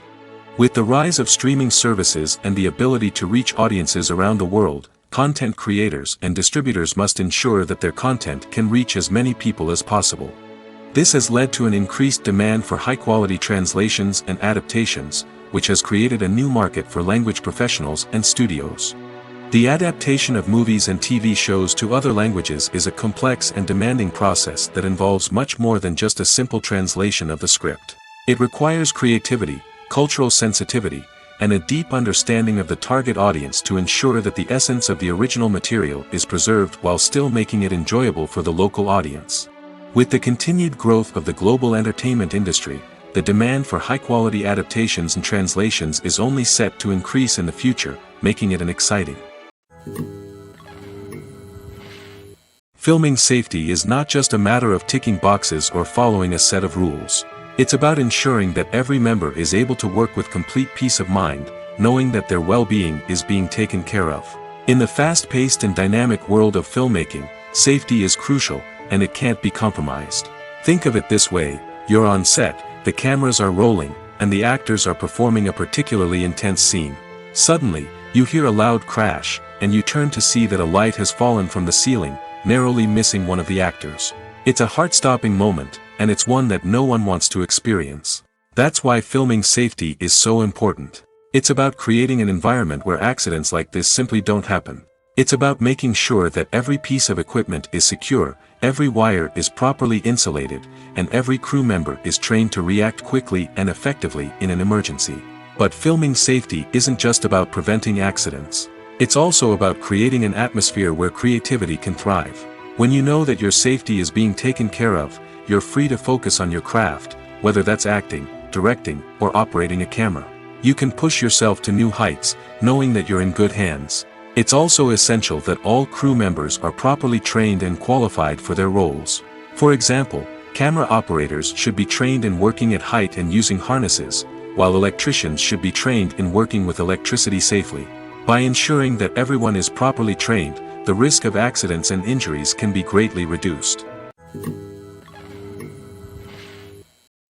With the rise of streaming services and the ability to reach audiences around the world, content creators and distributors must ensure that their content can reach as many people as possible. This has led to an increased demand for high-quality translations and adaptations, which has created a new market for language professionals and studios. The adaptation of movies and TV shows to other languages is a complex and demanding process that involves much more than just a simple translation of the script. It requires creativity, cultural sensitivity, and a deep understanding of the target audience to ensure that the essence of the original material is preserved while still making it enjoyable for the local audience. With the continued growth of the global entertainment industry, the demand for high-quality adaptations and translations is only set to increase in the future, making it an exciting. Filming safety is not just a matter of ticking boxes or following a set of rules. It's about ensuring that every member is able to work with complete peace of mind, knowing that their well-being is being taken care of. In the fast-paced and dynamic world of filmmaking, safety is crucial, and it can't be compromised. Think of it this way: you're on set, the cameras are rolling, and the actors are performing a particularly intense scene. Suddenly, you hear a loud crash, and you turn to see that a light has fallen from the ceiling, narrowly missing one of the actors. It's a heart-stopping moment, and it's one that no one wants to experience. That's why filming safety is so important. It's about creating an environment where accidents like this simply don't happen. It's about making sure that every piece of equipment is secure, every wire is properly insulated, and every crew member is trained to react quickly and effectively in an emergency. But filming safety isn't just about preventing accidents. It's also about creating an atmosphere where creativity can thrive. When you know that your safety is being taken care of, you're free to focus on your craft, whether that's acting, directing, or operating a camera. You can push yourself to new heights, knowing that you're in good hands. It's also essential that all crew members are properly trained and qualified for their roles. For example, camera operators should be trained in working at height and using harnesses, while electricians should be trained in working with electricity safely. By ensuring that everyone is properly trained, the risk of accidents and injuries can be greatly reduced.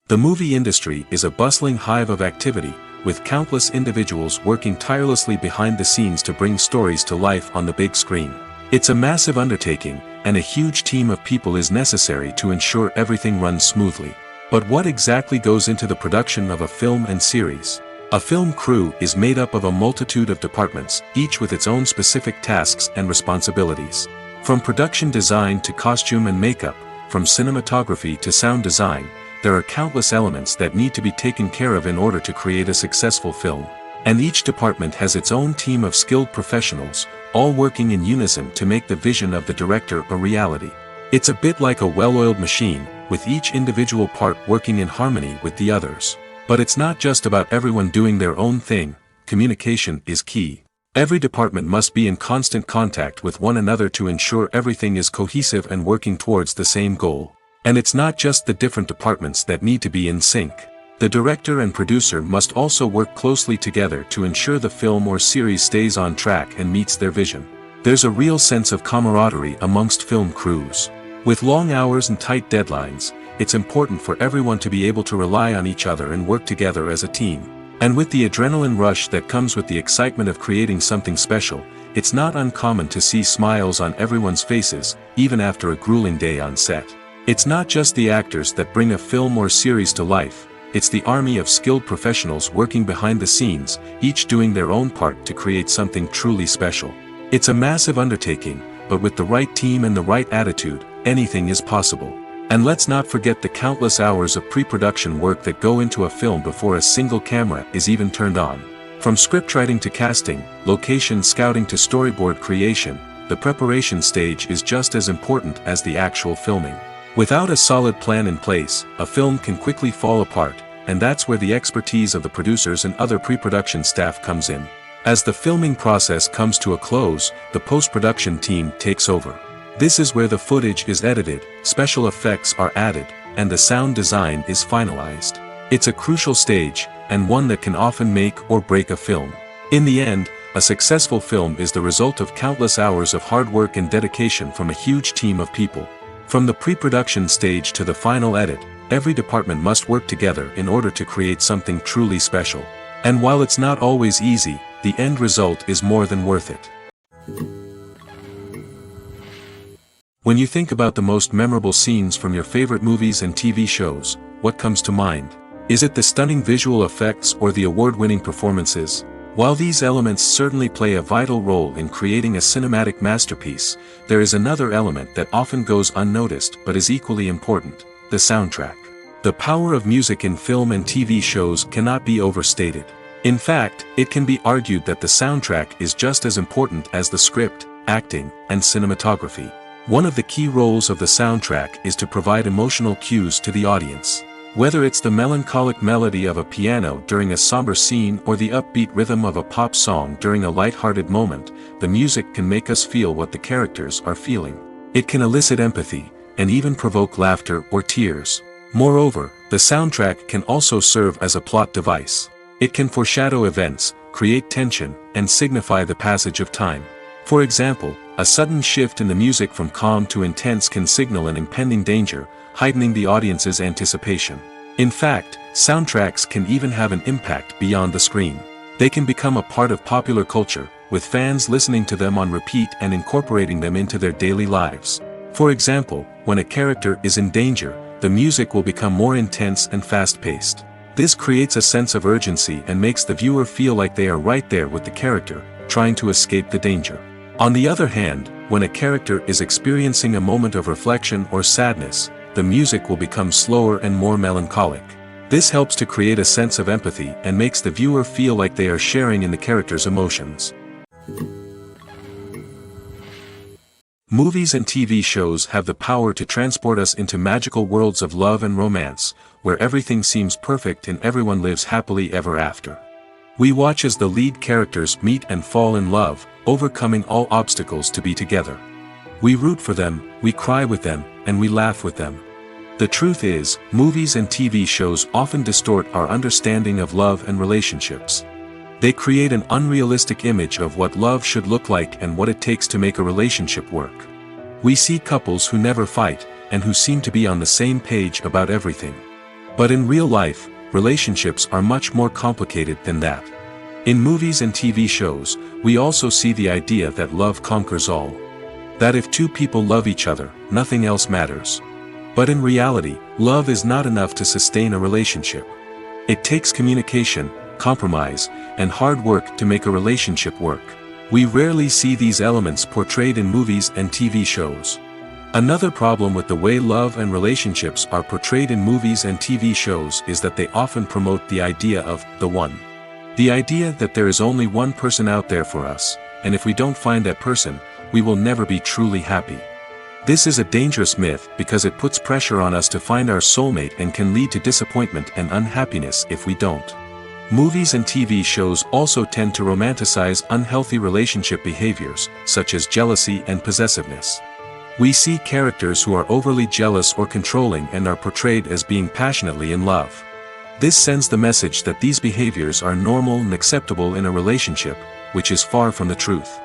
The movie industry is a bustling hive of activity, with countless individuals working tirelessly behind the scenes to bring stories to life on the big screen. It's a massive undertaking, and a huge team of people is necessary to ensure everything runs smoothly. But what exactly goes into the production of a film and series? A film crew is made up of a multitude of departments, each with its own specific tasks and responsibilities. From production design to costume and makeup, from cinematography to sound design, there are countless elements that need to be taken care of in order to create a successful film. And each department has its own team of skilled professionals, all working in unison to make the vision of the director a reality. It's a bit like a well-oiled machine, with each individual part working in harmony with the others. But it's not just about everyone doing their own thing. Communication is key. Every department must be in constant contact with one another to ensure everything is cohesive and working towards the same goal. And it's not just the different departments that need to be in sync. The director and producer must also work closely together to ensure the film or series stays on track and meets their vision. There's a real sense of camaraderie amongst film crews. With long hours and tight deadlines, it's important for everyone to be able to rely on each other and work together as a team. And with the adrenaline rush that comes with the excitement of creating something special, it's not uncommon to see smiles on everyone's faces, even after a grueling day on set. It's not just the actors that bring a film or series to life, it's the army of skilled professionals working behind the scenes, each doing their own part to create something truly special. It's a massive undertaking, but with the right team and the right attitude, anything is possible. And let's not forget the countless hours of pre-production work that go into a film before a single camera is even turned on. From scriptwriting to casting, location scouting to storyboard creation, the preparation stage is just as important as the actual filming. Without a solid plan in place, a film can quickly fall apart, and that's where the expertise of the producers and other pre-production staff comes in. As the filming process comes to a close, the post-production team takes over. This is where the footage is edited, special effects are added, and the sound design is finalized. It's a crucial stage, and one that can often make or break a film. In the end, a successful film is the result of countless hours of hard work and dedication from a huge team of people. From the pre-production stage to the final edit, every department must work together in order to create something truly special. And while it's not always easy, the end result is more than worth it. When you think about the most memorable scenes from your favorite movies and TV shows, what comes to mind? Is it the stunning visual effects or the award-winning performances? While these elements certainly play a vital role in creating a cinematic masterpiece, there is another element that often goes unnoticed but is equally important: the soundtrack. The power of music in film and TV shows cannot be overstated. In fact, it can be argued that the soundtrack is just as important as the script, acting, and cinematography. One of the key roles of the soundtrack is to provide emotional cues to the audience. Whether it's the melancholic melody of a piano during a somber scene or the upbeat rhythm of a pop song during a light-hearted moment, the music can make us feel what the characters are feeling. It can elicit empathy, and even provoke laughter or tears. Moreover, the soundtrack can also serve as a plot device. It can foreshadow events, create tension, and signify the passage of time. For example, a sudden shift in the music from calm to intense can signal an impending danger, heightening the audience's anticipation. In fact, soundtracks can even have an impact beyond the screen. They can become a part of popular culture, with fans listening to them on repeat and incorporating them into their daily lives. For example, when a character is in danger, the music will become more intense and fast-paced. This creates a sense of urgency and makes the viewer feel like they are right there with the character, trying to escape the danger. On the other hand, when a character is experiencing a moment of reflection or sadness, the music will become slower and more melancholic. This helps to create a sense of empathy and makes the viewer feel like they are sharing in the character's emotions. Movies and TV shows have the power to transport us into magical worlds of love and romance, where everything seems perfect and everyone lives happily ever after. We watch as the lead characters meet and fall in love, overcoming all obstacles to be together. We root for them, we cry with them, and we laugh with them. The truth is, movies and TV shows often distort our understanding of love and relationships. They create an unrealistic image of what love should look like and what it takes to make a relationship work. We see couples who never fight, and who seem to be on the same page about everything. But in real life, relationships are much more complicated than that. In movies and TV shows, we also see the idea that love conquers all. That if two people love each other, nothing else matters. But in reality, love is not enough to sustain a relationship. It takes communication, compromise, and hard work to make a relationship work. We rarely see these elements portrayed in movies and TV shows. Another problem with the way love and relationships are portrayed in movies and TV shows is that they often promote the idea of the one. The idea that there is only one person out there for us, and if we don't find that person, we will never be truly happy. This is a dangerous myth because it puts pressure on us to find our soulmate and can lead to disappointment and unhappiness if we don't. Movies and TV shows also tend to romanticize unhealthy relationship behaviors, such as jealousy and possessiveness. We see characters who are overly jealous or controlling and are portrayed as being passionately in love. This sends the message that these behaviors are normal and acceptable in a relationship, which is far from the truth.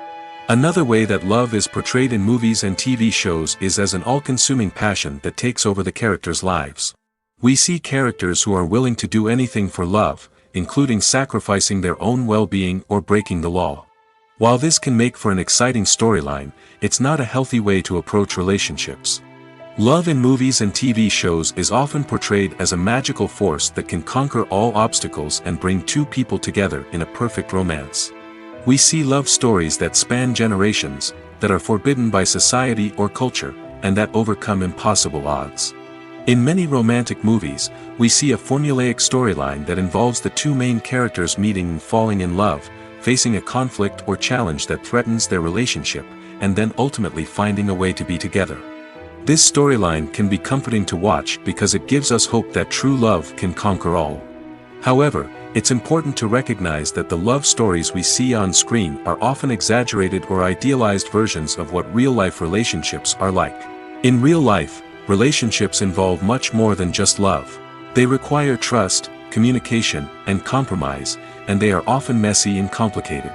Another way that love is portrayed in movies and TV shows is as an all-consuming passion that takes over the characters' lives. We see characters who are willing to do anything for love, including sacrificing their own well-being or breaking the law. While this can make for an exciting storyline, it's not a healthy way to approach relationships. Love in movies and TV shows is often portrayed as a magical force that can conquer all obstacles and bring two people together in a perfect romance. We see love stories that span generations, that are forbidden by society or culture, and that overcome impossible odds. In many romantic movies, we see a formulaic storyline that involves the two main characters meeting and falling in love, facing a conflict or challenge that threatens their relationship, and then ultimately finding a way to be together. This storyline can be comforting to watch because it gives us hope that true love can conquer all. However, it's important to recognize that the love stories we see on screen are often exaggerated or idealized versions of what real-life relationships are like. In real life, relationships involve much more than just love. They require trust, communication, and compromise, and they are often messy and complicated.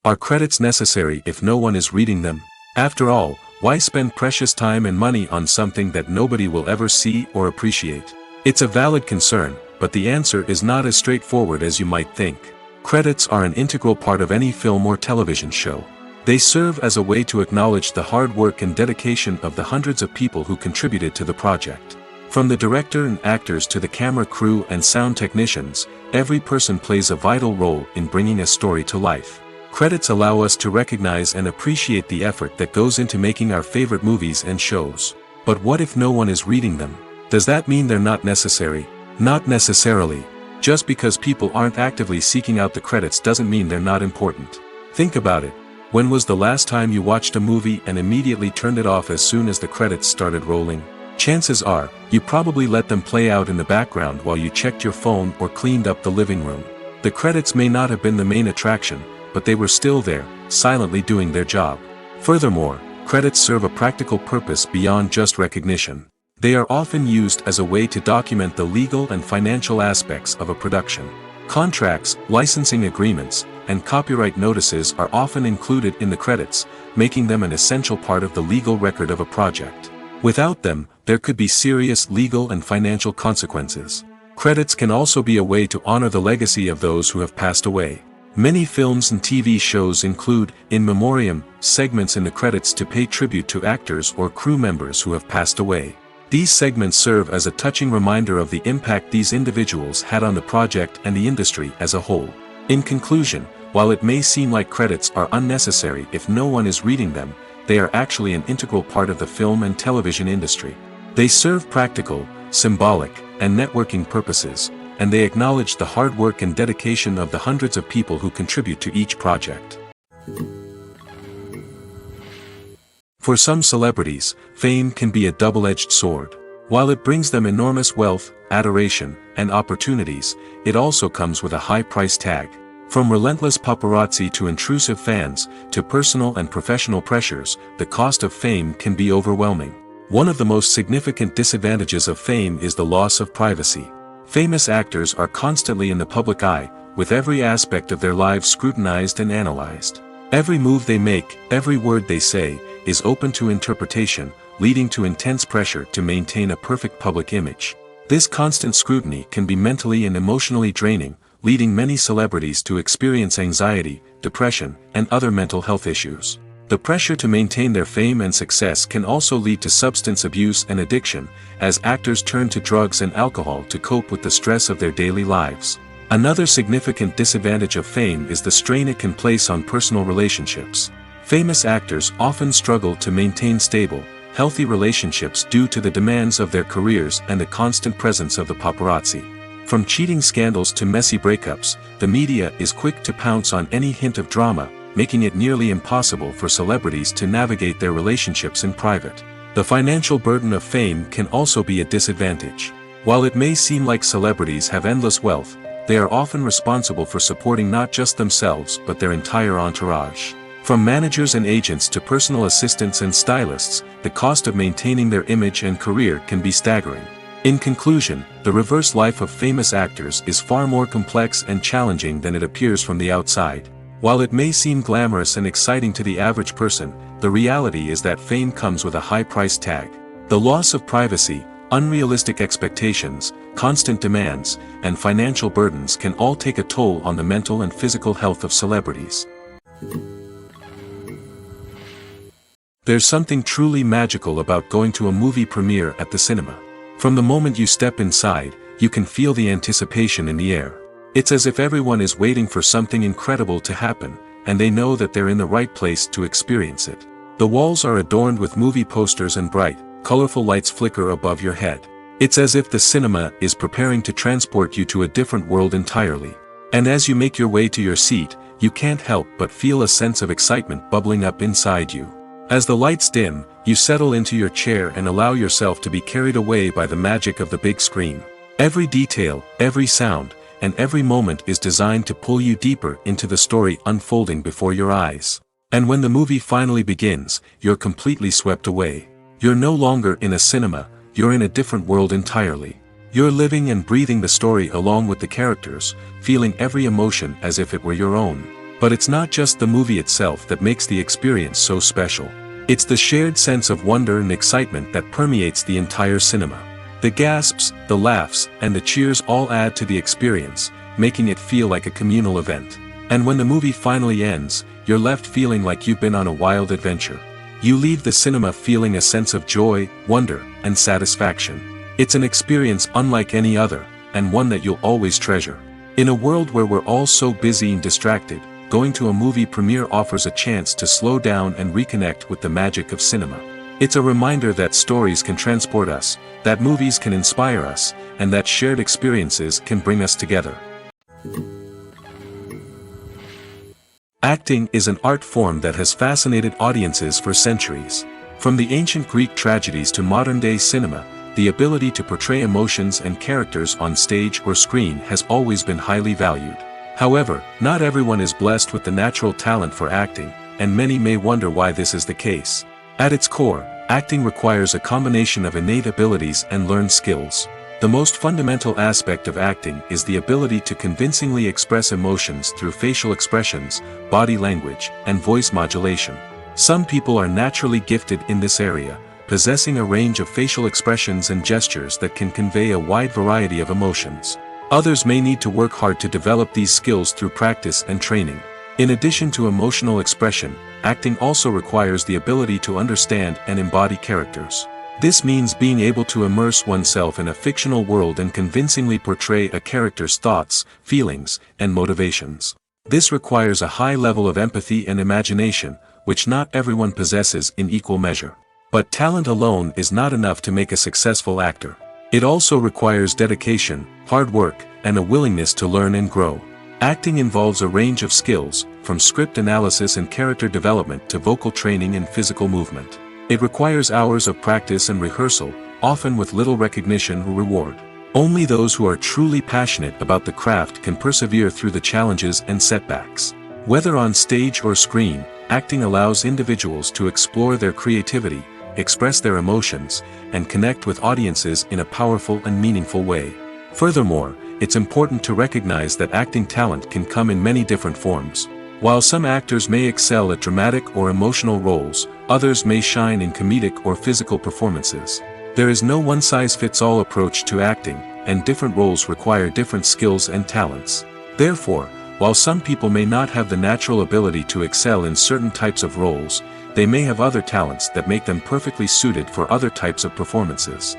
Are credits necessary if no one is reading them? After all, why spend precious time and money on something that nobody will ever see or appreciate? It's a valid concern, but the answer is not as straightforward as you might think. Credits are an integral part of any film or television show. They serve as a way to acknowledge the hard work and dedication of the hundreds of people who contributed to the project. From the director and actors to the camera crew and sound technicians, every person plays a vital role in bringing a story to life. Credits allow us to recognize and appreciate the effort that goes into making our favorite movies and shows. But what if no one is reading them? Does that mean they're not necessary? Not necessarily. Just because people aren't actively seeking out the credits doesn't mean they're not important. Think about it. When was the last time you watched a movie and immediately turned it off as soon as the credits started rolling? Chances are, you probably let them play out in the background while you checked your phone or cleaned up the living room. The credits may not have been the main attraction, but they were still there, silently doing their job. Furthermore, credits serve a practical purpose beyond just recognition. They are often used as a way to document the legal and financial aspects of a production. Contracts, licensing agreements, and copyright notices are often included in the credits, making them an essential part of the legal record of a project. Without them, there could be serious legal and financial consequences. Credits can also be a way to honor the legacy of those who have passed away. Many films and TV shows include, in memoriam, segments in the credits to pay tribute to actors or crew members who have passed away. These segments serve as a touching reminder of the impact these individuals had on the project and the industry as a whole. In conclusion, while it may seem like credits are unnecessary if no one is reading them, they are actually an integral part of the film and television industry. They serve practical, symbolic, and networking purposes, and they acknowledge the hard work and dedication of the hundreds of people who contribute to each project. For some celebrities, fame can be a double-edged sword. While it brings them enormous wealth, adoration, and opportunities, it also comes with a high price tag. From relentless paparazzi to intrusive fans, to personal and professional pressures, the cost of fame can be overwhelming. One of the most significant disadvantages of fame is the loss of privacy. Famous actors are constantly in the public eye, with every aspect of their lives scrutinized and analyzed. Every move they make, every word they say, is open to interpretation, leading to intense pressure to maintain a perfect public image. This constant scrutiny can be mentally and emotionally draining, leading many celebrities to experience anxiety, depression, and other mental health issues. The pressure to maintain their fame and success can also lead to substance abuse and addiction, as actors turn to drugs and alcohol to cope with the stress of their daily lives. Another significant disadvantage of fame is the strain it can place on personal relationships. Famous actors often struggle to maintain stable, healthy relationships due to the demands of their careers and the constant presence of the paparazzi. From cheating scandals to messy breakups, the media is quick to pounce on any hint of drama, making it nearly impossible for celebrities to navigate their relationships in private. The financial burden of fame can also be a disadvantage. While it may seem like celebrities have endless wealth, they are often responsible for supporting not just themselves but their entire entourage. From managers and agents to personal assistants and stylists, the cost of maintaining their image and career can be staggering. In conclusion, the reverse life of famous actors is far more complex and challenging than it appears from the outside. While it may seem glamorous and exciting to the average person, the reality is that fame comes with a high price tag. The loss of privacy, unrealistic expectations, constant demands, and financial burdens can all take a toll on the mental and physical health of celebrities. There's something truly magical about going to a movie premiere at the cinema. From the moment you step inside, you can feel the anticipation in the air. It's as if everyone is waiting for something incredible to happen, and they know that they're in the right place to experience it. The walls are adorned with movie posters and bright, colorful lights flicker above your head. It's as if the cinema is preparing to transport you to a different world entirely. And as you make your way to your seat, you can't help but feel a sense of excitement bubbling up inside you. As the lights dim, you settle into your chair and allow yourself to be carried away by the magic of the big screen. Every detail, every sound, and every moment is designed to pull you deeper into the story unfolding before your eyes. And when the movie finally begins, you're completely swept away. You're no longer in a cinema, you're in a different world entirely. You're living and breathing the story along with the characters, feeling every emotion as if it were your own. But it's not just the movie itself that makes the experience so special. It's the shared sense of wonder and excitement that permeates the entire cinema. The gasps, the laughs, and the cheers all add to the experience, making it feel like a communal event. And when the movie finally ends, you're left feeling like you've been on a wild adventure. You leave the cinema feeling a sense of joy, wonder, and satisfaction. It's an experience unlike any other, and one that you'll always treasure. In a world where we're all so busy and distracted, going to a movie premiere offers a chance to slow down and reconnect with the magic of cinema. It's a reminder that stories can transport us, that movies can inspire us, and that shared experiences can bring us together. Acting is an art form that has fascinated audiences for centuries. From the ancient Greek tragedies to modern-day cinema, the ability to portray emotions and characters on stage or screen has always been highly valued. However, not everyone is blessed with the natural talent for acting, and many may wonder why this is the case. At its core, acting requires a combination of innate abilities and learned skills. The most fundamental aspect of acting is the ability to convincingly express emotions through facial expressions, body language, and voice modulation. Some people are naturally gifted in this area, possessing a range of facial expressions and gestures that can convey a wide variety of emotions. Others may need to work hard to develop these skills through practice and training. In addition to emotional expression, acting also requires the ability to understand and embody characters. This means being able to immerse oneself in a fictional world and convincingly portray a character's thoughts, feelings, and motivations. This requires a high level of empathy and imagination, which not everyone possesses in equal measure. But talent alone is not enough to make a successful actor. It also requires dedication, hard work, and a willingness to learn and grow. Acting involves a range of skills, from script analysis and character development to vocal training and physical movement. It requires hours of practice and rehearsal, often with little recognition or reward. Only those who are truly passionate about the craft can persevere through the challenges and setbacks. Whether on stage or screen, acting allows individuals to explore their creativity, express their emotions, and connect with audiences in a powerful and meaningful way. Furthermore, it's important to recognize that acting talent can come in many different forms. While some actors may excel at dramatic or emotional roles, others may shine in comedic or physical performances. There is no one-size-fits-all approach to acting, and different roles require different skills and talents. Therefore, while some people may not have the natural ability to excel in certain types of roles, they may have other talents that make them perfectly suited for other types of performances.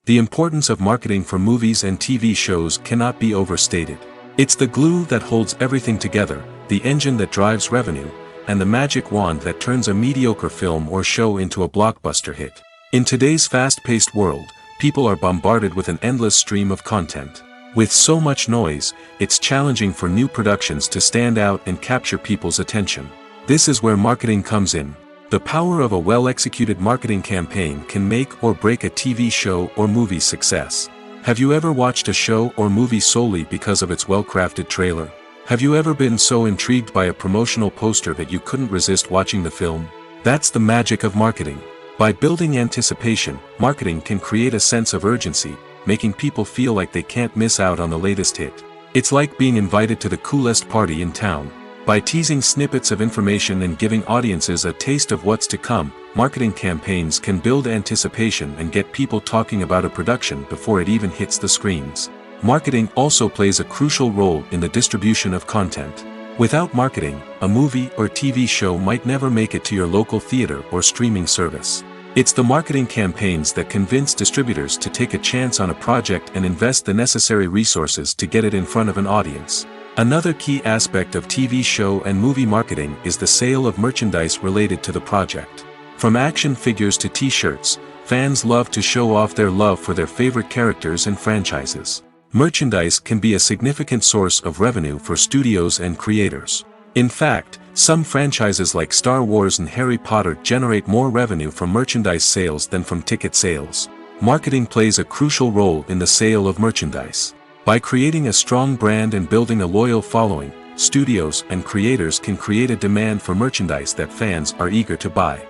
The importance of marketing for movies and TV shows cannot be overstated. It's the glue that holds everything together, the engine that drives revenue, and the magic wand that turns a mediocre film or show into a blockbuster hit. In today's fast-paced world, people are bombarded with an endless stream of content. With so much noise, it's challenging for new productions to stand out and capture people's attention. This is where marketing comes in. The power of a well-executed marketing campaign can make or break a TV show or movie's success. Have you ever watched a show or movie solely because of its well-crafted trailer? Have you ever been so intrigued by a promotional poster that you couldn't resist watching the film? That's the magic of marketing. By building anticipation, marketing can create a sense of urgency, making people feel like they can't miss out on the latest hit. It's like being invited to the coolest party in town. By teasing snippets of information and giving audiences a taste of what's to come, marketing campaigns can build anticipation and get people talking about a production before it even hits the screens. Marketing also plays a crucial role in the distribution of content. Without marketing, a movie or TV show might never make it to your local theater or streaming service. It's the marketing campaigns that convince distributors to take a chance on a project and invest the necessary resources to get it in front of an audience. Another key aspect of TV show and movie marketing is the sale of merchandise related to the project. From action figures to t-shirts, fans love to show off their love for their favorite characters and franchises. Merchandise can be a significant source of revenue for studios and creators. In fact, some franchises like Star Wars and Harry Potter generate more revenue from merchandise sales than from ticket sales. Marketing plays a crucial role in the sale of merchandise. By creating a strong brand and building a loyal following, studios and creators can create a demand for merchandise that fans are eager to buy.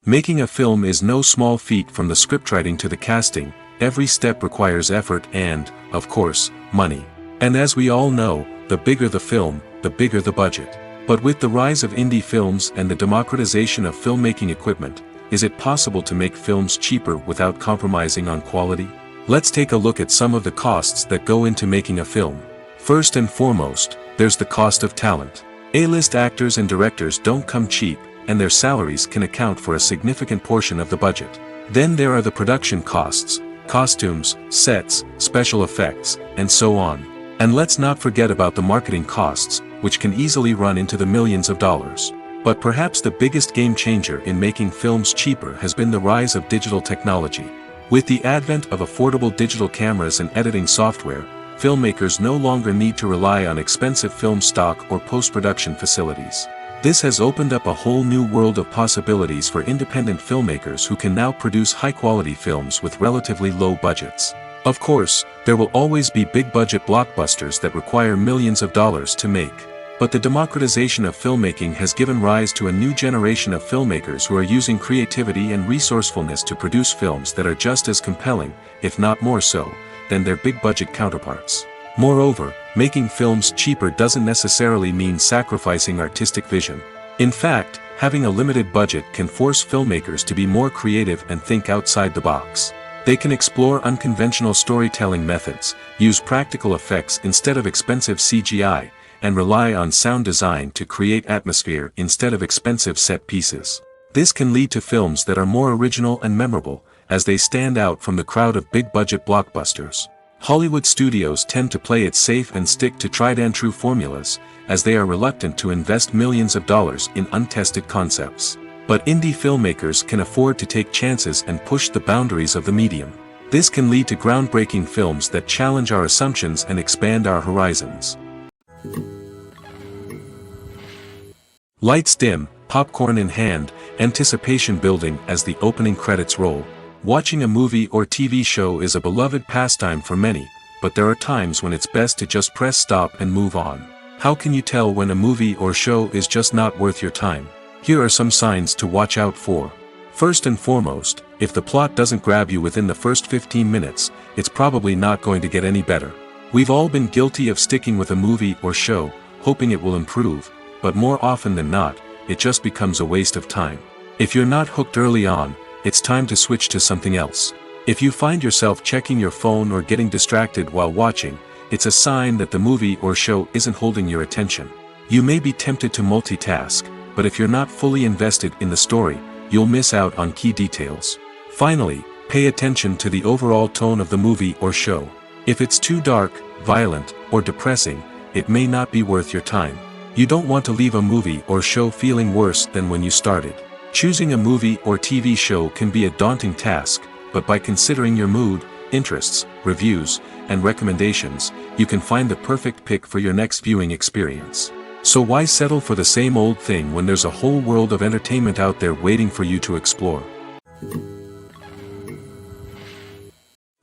Making a film is no small feat. From the scriptwriting to the casting, every step requires effort and, of course, money. And as we all know, the bigger the film, the bigger the budget. But with the rise of indie films and the democratization of filmmaking equipment, is it possible to make films cheaper without compromising on quality? Let's take a look at some of the costs that go into making a film. First and foremost, there's the cost of talent. A-list actors and directors don't come cheap, and their salaries can account for a significant portion of the budget. Then there are the production costs, costumes, sets, special effects, and so on. And let's not forget about the marketing costs, which can easily run into the millions of dollars. But perhaps the biggest game changer in making films cheaper has been the rise of digital technology. With the advent of affordable digital cameras and editing software, filmmakers no longer need to rely on expensive film stock or post-production facilities. This has opened up a whole new world of possibilities for independent filmmakers who can now produce high-quality films with relatively low budgets. Of course, there will always be big-budget blockbusters that require millions of dollars to make. But the democratization of filmmaking has given rise to a new generation of filmmakers who are using creativity and resourcefulness to produce films that are just as compelling, if not more so, than their big-budget counterparts. Moreover, making films cheaper doesn't necessarily mean sacrificing artistic vision. In fact, having a limited budget can force filmmakers to be more creative and think outside the box. They can explore unconventional storytelling methods, use practical effects instead of expensive CGI, and rely on sound design to create atmosphere instead of expensive set pieces. This can lead to films that are more original and memorable, as they stand out from the crowd of big-budget blockbusters. Hollywood studios tend to play it safe and stick to tried-and-true formulas, as they are reluctant to invest millions of dollars in untested concepts. But indie filmmakers can afford to take chances and push the boundaries of the medium. This can lead to groundbreaking films that challenge our assumptions and expand our horizons. Lights dim, popcorn in hand, anticipation building as the opening credits roll. Watching a movie or TV show is a beloved pastime for many, but there are times when it's best to just press stop and move on. How can you tell when a movie or show is just not worth your time? Here are some signs to watch out for. First and foremost, if the plot doesn't grab you within the first 15 minutes, it's probably not going to get any better. We've all been guilty of sticking with a movie or show, hoping it will improve, but more often than not, it just becomes a waste of time. If you're not hooked early on, it's time to switch to something else. If you find yourself checking your phone or getting distracted while watching, it's a sign that the movie or show isn't holding your attention. You may be tempted to multitask, but if you're not fully invested in the story, you'll miss out on key details. Finally, pay attention to the overall tone of the movie or show. If it's too dark, violent, or depressing, it may not be worth your time. You don't want to leave a movie or show feeling worse than when you started. Choosing a movie or TV show can be a daunting task, but by considering your mood, interests, reviews, and recommendations, you can find the perfect pick for your next viewing experience. So why settle for the same old thing when there's a whole world of entertainment out there waiting for you to explore?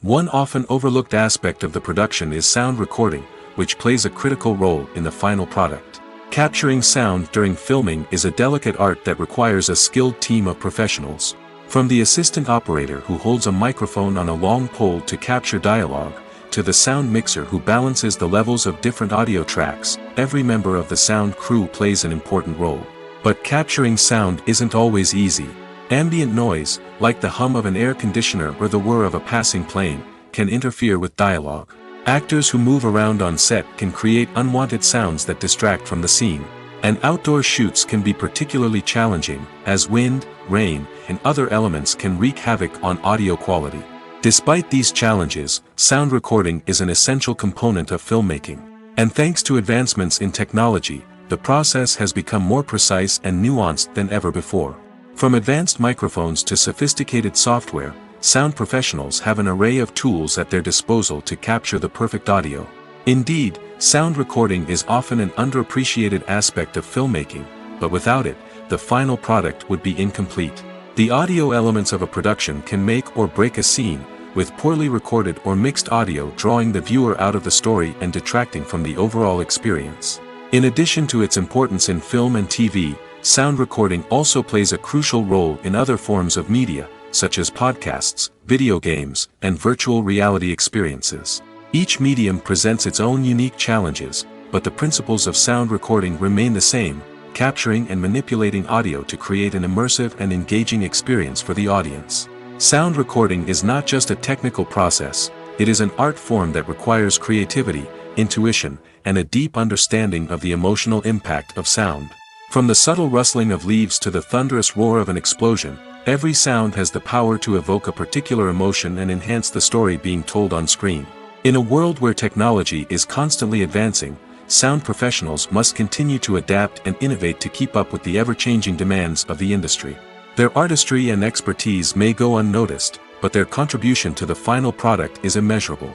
One often overlooked aspect of the production is sound recording, which plays a critical role in the final product. Capturing sound during filming is a delicate art that requires a skilled team of professionals. From the assistant operator who holds a microphone on a long pole to capture dialogue, to the sound mixer who balances the levels of different audio tracks, every member of the sound crew plays an important role. But capturing sound isn't always easy. Ambient noise, like the hum of an air conditioner or the whir of a passing plane, can interfere with dialogue. Actors who move around on set can create unwanted sounds that distract from the scene. And outdoor shoots can be particularly challenging, as wind, rain, and other elements can wreak havoc on audio quality. Despite these challenges, sound recording is an essential component of filmmaking. And thanks to advancements in technology, the process has become more precise and nuanced than ever before. From advanced microphones to sophisticated software, sound professionals have an array of tools at their disposal to capture the perfect audio. Indeed, sound recording is often an underappreciated aspect of filmmaking, but without it, the final product would be incomplete. The audio elements of a production can make or break a scene, with poorly recorded or mixed audio drawing the viewer out of the story and detracting from the overall experience. In addition to its importance in film and TV, sound recording also plays a crucial role in other forms of media, such as podcasts, video games, and virtual reality experiences. Each medium presents its own unique challenges, but the principles of sound recording remain the same, capturing and manipulating audio to create an immersive and engaging experience for the audience. Sound recording is not just a technical process, it is an art form that requires creativity, intuition, and a deep understanding of the emotional impact of sound. From the subtle rustling of leaves to the thunderous roar of an explosion, every sound has the power to evoke a particular emotion and enhance the story being told on screen. In a world where technology is constantly advancing, sound professionals must continue to adapt and innovate to keep up with the ever-changing demands of the industry. Their artistry and expertise may go unnoticed, but their contribution to the final product is immeasurable.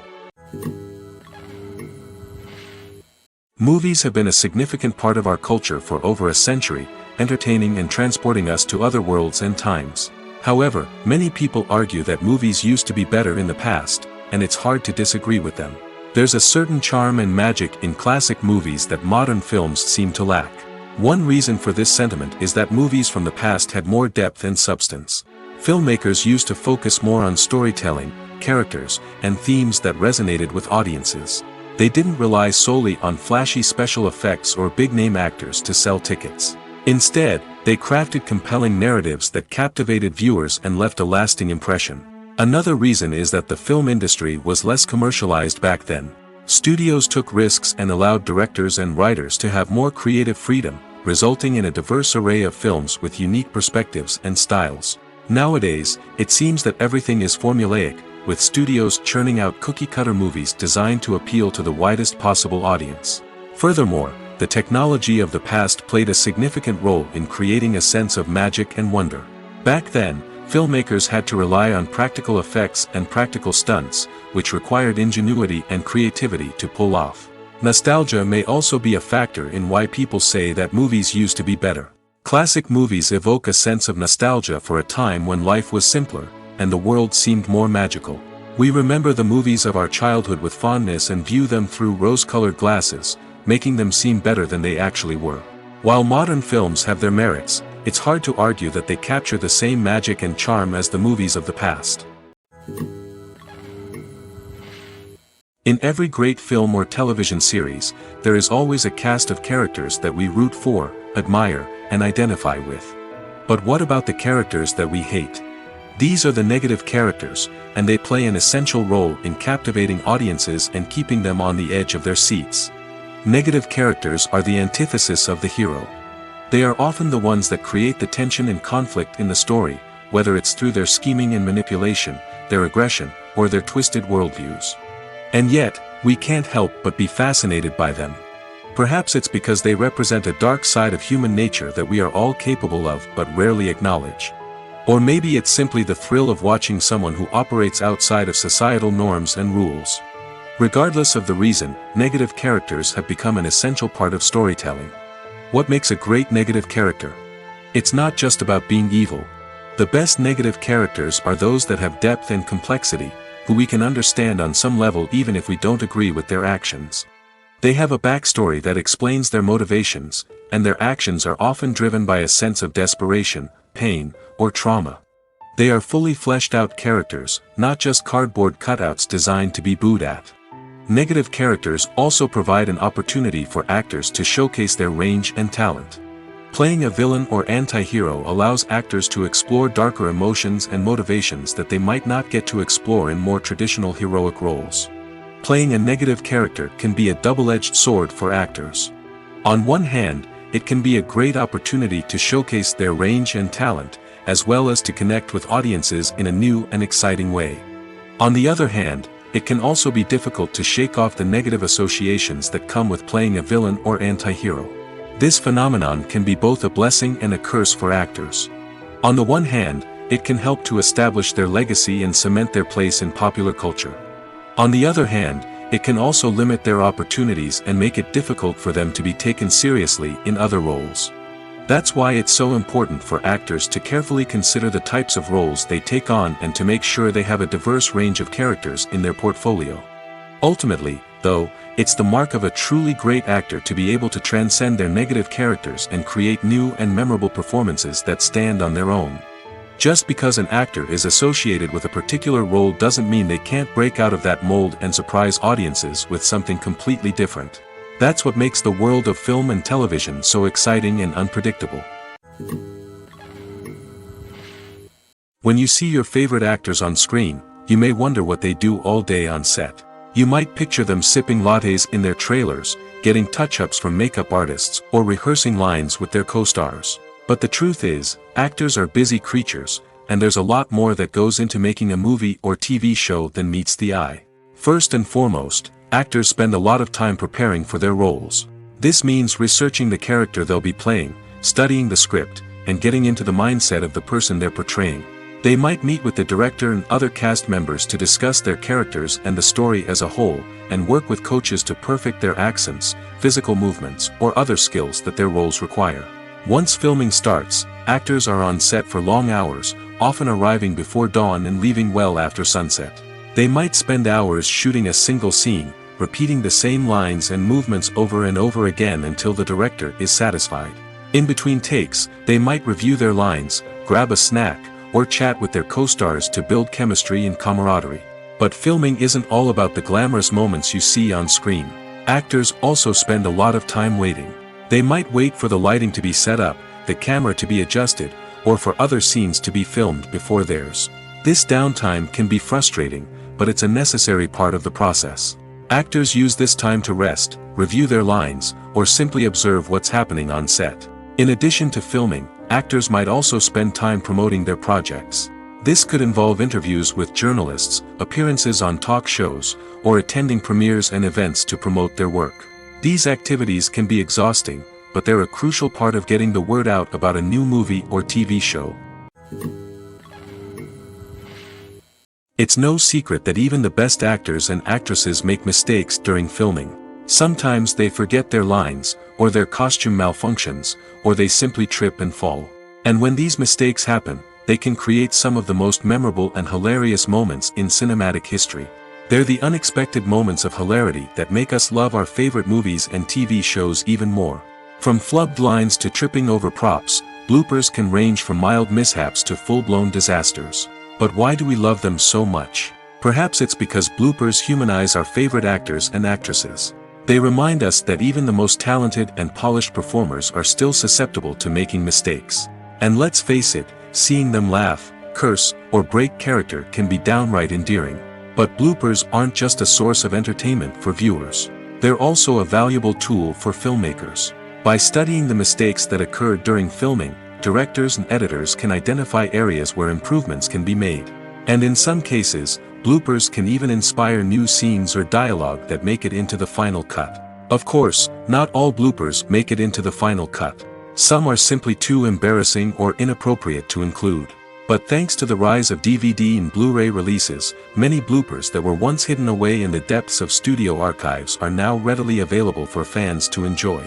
Movies have been a significant part of our culture for over a century, entertaining and transporting us to other worlds and times. However, many people argue that movies used to be better in the past, and it's hard to disagree with them. There's a certain charm and magic in classic movies that modern films seem to lack. One reason for this sentiment is that movies from the past had more depth and substance. Filmmakers used to focus more on storytelling, characters, and themes that resonated with audiences. They didn't rely solely on flashy special effects or big-name actors to sell tickets. Instead, they crafted compelling narratives that captivated viewers and left a lasting impression. Another reason is that the film industry was less commercialized back then. Studios took risks and allowed directors and writers to have more creative freedom, resulting in a diverse array of films with unique perspectives and styles. Nowadays, it seems that everything is formulaic, with studios churning out cookie-cutter movies designed to appeal to the widest possible audience. Furthermore, the technology of the past played a significant role in creating a sense of magic and wonder. Back then, filmmakers had to rely on practical effects and practical stunts, which required ingenuity and creativity to pull off. Nostalgia may also be a factor in why people say that movies used to be better. Classic movies evoke a sense of nostalgia for a time when life was simpler, and the world seemed more magical. We remember the movies of our childhood with fondness and view them through rose-colored glasses, making them seem better than they actually were. While modern films have their merits, it's hard to argue that they capture the same magic and charm as the movies of the past. In every great film or television series, there is always a cast of characters that we root for, admire, and identify with. But what about the characters that we hate? These are the negative characters, and they play an essential role in captivating audiences and keeping them on the edge of their seats. Negative characters are the antithesis of the hero. They are often the ones that create the tension and conflict in the story, whether it's through their scheming and manipulation, their aggression, or their twisted worldviews. And yet, we can't help but be fascinated by them. Perhaps it's because they represent a dark side of human nature that we are all capable of but rarely acknowledge. Or maybe it's simply the thrill of watching someone who operates outside of societal norms and rules. Regardless of the reason, negative characters have become an essential part of storytelling. What makes a great negative character? It's not just about being evil. The best negative characters are those that have depth and complexity, who we can understand on some level even if we don't agree with their actions. They have a backstory that explains their motivations, and their actions are often driven by a sense of desperation, pain, or trauma. They are fully fleshed out characters, not just cardboard cutouts designed to be booed at. Negative characters also provide an opportunity for actors to showcase their range and talent. Playing a villain or anti-hero allows actors to explore darker emotions and motivations that they might not get to explore in more traditional heroic roles. Playing a negative character can be a double-edged sword for actors. On one hand, it can be a great opportunity to showcase their range and talent, as well as to connect with audiences in a new and exciting way. On the other hand, it can also be difficult to shake off the negative associations that come with playing a villain or anti-hero. This phenomenon can be both a blessing and a curse for actors. On the one hand, it can help to establish their legacy and cement their place in popular culture. On the other hand, it can also limit their opportunities and make it difficult for them to be taken seriously in other roles. That's why it's so important for actors to carefully consider the types of roles they take on and to make sure they have a diverse range of characters in their portfolio. Ultimately, though, it's the mark of a truly great actor to be able to transcend their negative characters and create new and memorable performances that stand on their own. Just because an actor is associated with a particular role doesn't mean they can't break out of that mold and surprise audiences with something completely different. That's what makes the world of film and television so exciting and unpredictable. When you see your favorite actors on screen, you may wonder what they do all day on set. You might picture them sipping lattes in their trailers, getting touch-ups from makeup artists, or rehearsing lines with their co-stars. But the truth is, actors are busy creatures, and there's a lot more that goes into making a movie or TV show than meets the eye. First and foremost, actors spend a lot of time preparing for their roles. This means researching the character they'll be playing, studying the script, and getting into the mindset of the person they're portraying. They might meet with the director and other cast members to discuss their characters and the story as a whole, and work with coaches to perfect their accents, physical movements, or other skills that their roles require. Once filming starts, actors are on set for long hours, often arriving before dawn and leaving well after sunset. They might spend hours shooting a single scene, repeating the same lines and movements over and over again until the director is satisfied. In between takes, they might review their lines, grab a snack, or chat with their co-stars to build chemistry and camaraderie. But filming isn't all about the glamorous moments you see on screen. Actors also spend a lot of time waiting. They might wait for the lighting to be set up, the camera to be adjusted, or for other scenes to be filmed before theirs. This downtime can be frustrating, but it's a necessary part of the process. Actors use this time to rest, review their lines, or simply observe what's happening on set. In addition to filming, actors might also spend time promoting their projects. This could involve interviews with journalists, appearances on talk shows, or attending premieres and events to promote their work. These activities can be exhausting, but they're a crucial part of getting the word out about a new movie or TV show. It's no secret that even the best actors and actresses make mistakes during filming. Sometimes they forget their lines, or their costume malfunctions, or they simply trip and fall. And when these mistakes happen, they can create some of the most memorable and hilarious moments in cinematic history. They're the unexpected moments of hilarity that make us love our favorite movies and TV shows even more. From flubbed lines to tripping over props, bloopers can range from mild mishaps to full-blown disasters. But why do we love them so much? Perhaps it's because bloopers humanize our favorite actors and actresses. They remind us that even the most talented and polished performers are still susceptible to making mistakes. And let's face it, seeing them laugh, curse, or break character can be downright endearing. But bloopers aren't just a source of entertainment for viewers. They're also a valuable tool for filmmakers. By studying the mistakes that occurred during filming, directors and editors can identify areas where improvements can be made. And in some cases, bloopers can even inspire new scenes or dialogue that make it into the final cut. Of course, not all bloopers make it into the final cut. Some are simply too embarrassing or inappropriate to include. But thanks to the rise of DVD and Blu-ray releases, many bloopers that were once hidden away in the depths of studio archives are now readily available for fans to enjoy.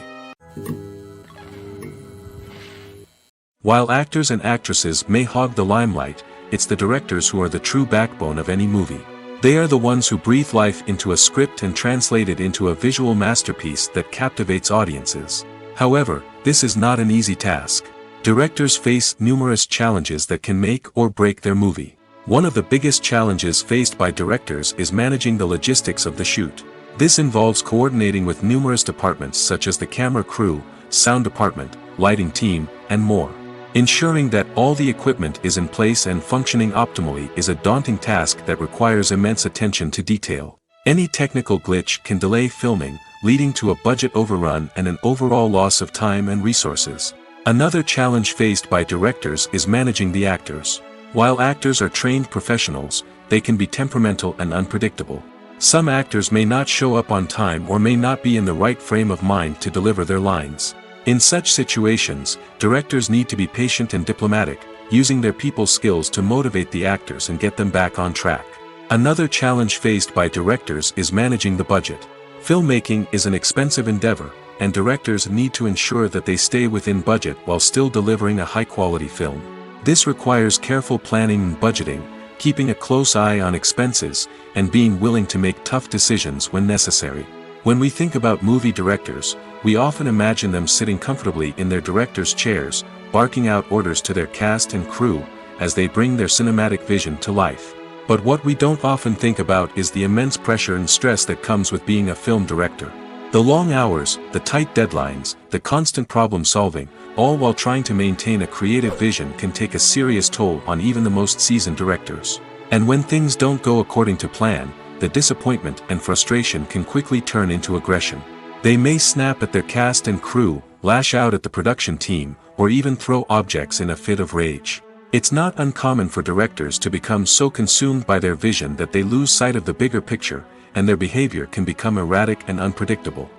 While actors and actresses may hog the limelight, it's the directors who are the true backbone of any movie. They are the ones who breathe life into a script and translate it into a visual masterpiece that captivates audiences. However, this is not an easy task. Directors face numerous challenges that can make or break their movie. One of the biggest challenges faced by directors is managing the logistics of the shoot. This involves coordinating with numerous departments such as the camera crew, sound department, lighting team, and more. Ensuring that all the equipment is in place and functioning optimally is a daunting task that requires immense attention to detail. Any technical glitch can delay filming, leading to a budget overrun and an overall loss of time and resources. Another challenge faced by directors is managing the actors. While actors are trained professionals, they can be temperamental and unpredictable. Some actors may not show up on time or may not be in the right frame of mind to deliver their lines. In such situations, directors need to be patient and diplomatic, using their people skills to motivate the actors and get them back on track. Another challenge faced by directors is managing the budget. Filmmaking is an expensive endeavor, and directors need to ensure that they stay within budget while still delivering a high-quality film. This requires careful planning and budgeting, keeping a close eye on expenses, and being willing to make tough decisions when necessary. When we think about movie directors, we often imagine them sitting comfortably in their director's chairs, barking out orders to their cast and crew, as they bring their cinematic vision to life. But what we don't often think about is the immense pressure and stress that comes with being a film director. The long hours, the tight deadlines, the constant problem solving, all while trying to maintain a creative vision can take a serious toll on even the most seasoned directors. And when things don't go according to plan, the disappointment and frustration can quickly turn into aggression. They may snap at their cast and crew, lash out at the production team, or even throw objects in a fit of rage. It's not uncommon for directors to become so consumed by their vision that they lose sight of the bigger picture, and their behavior can become erratic and unpredictable.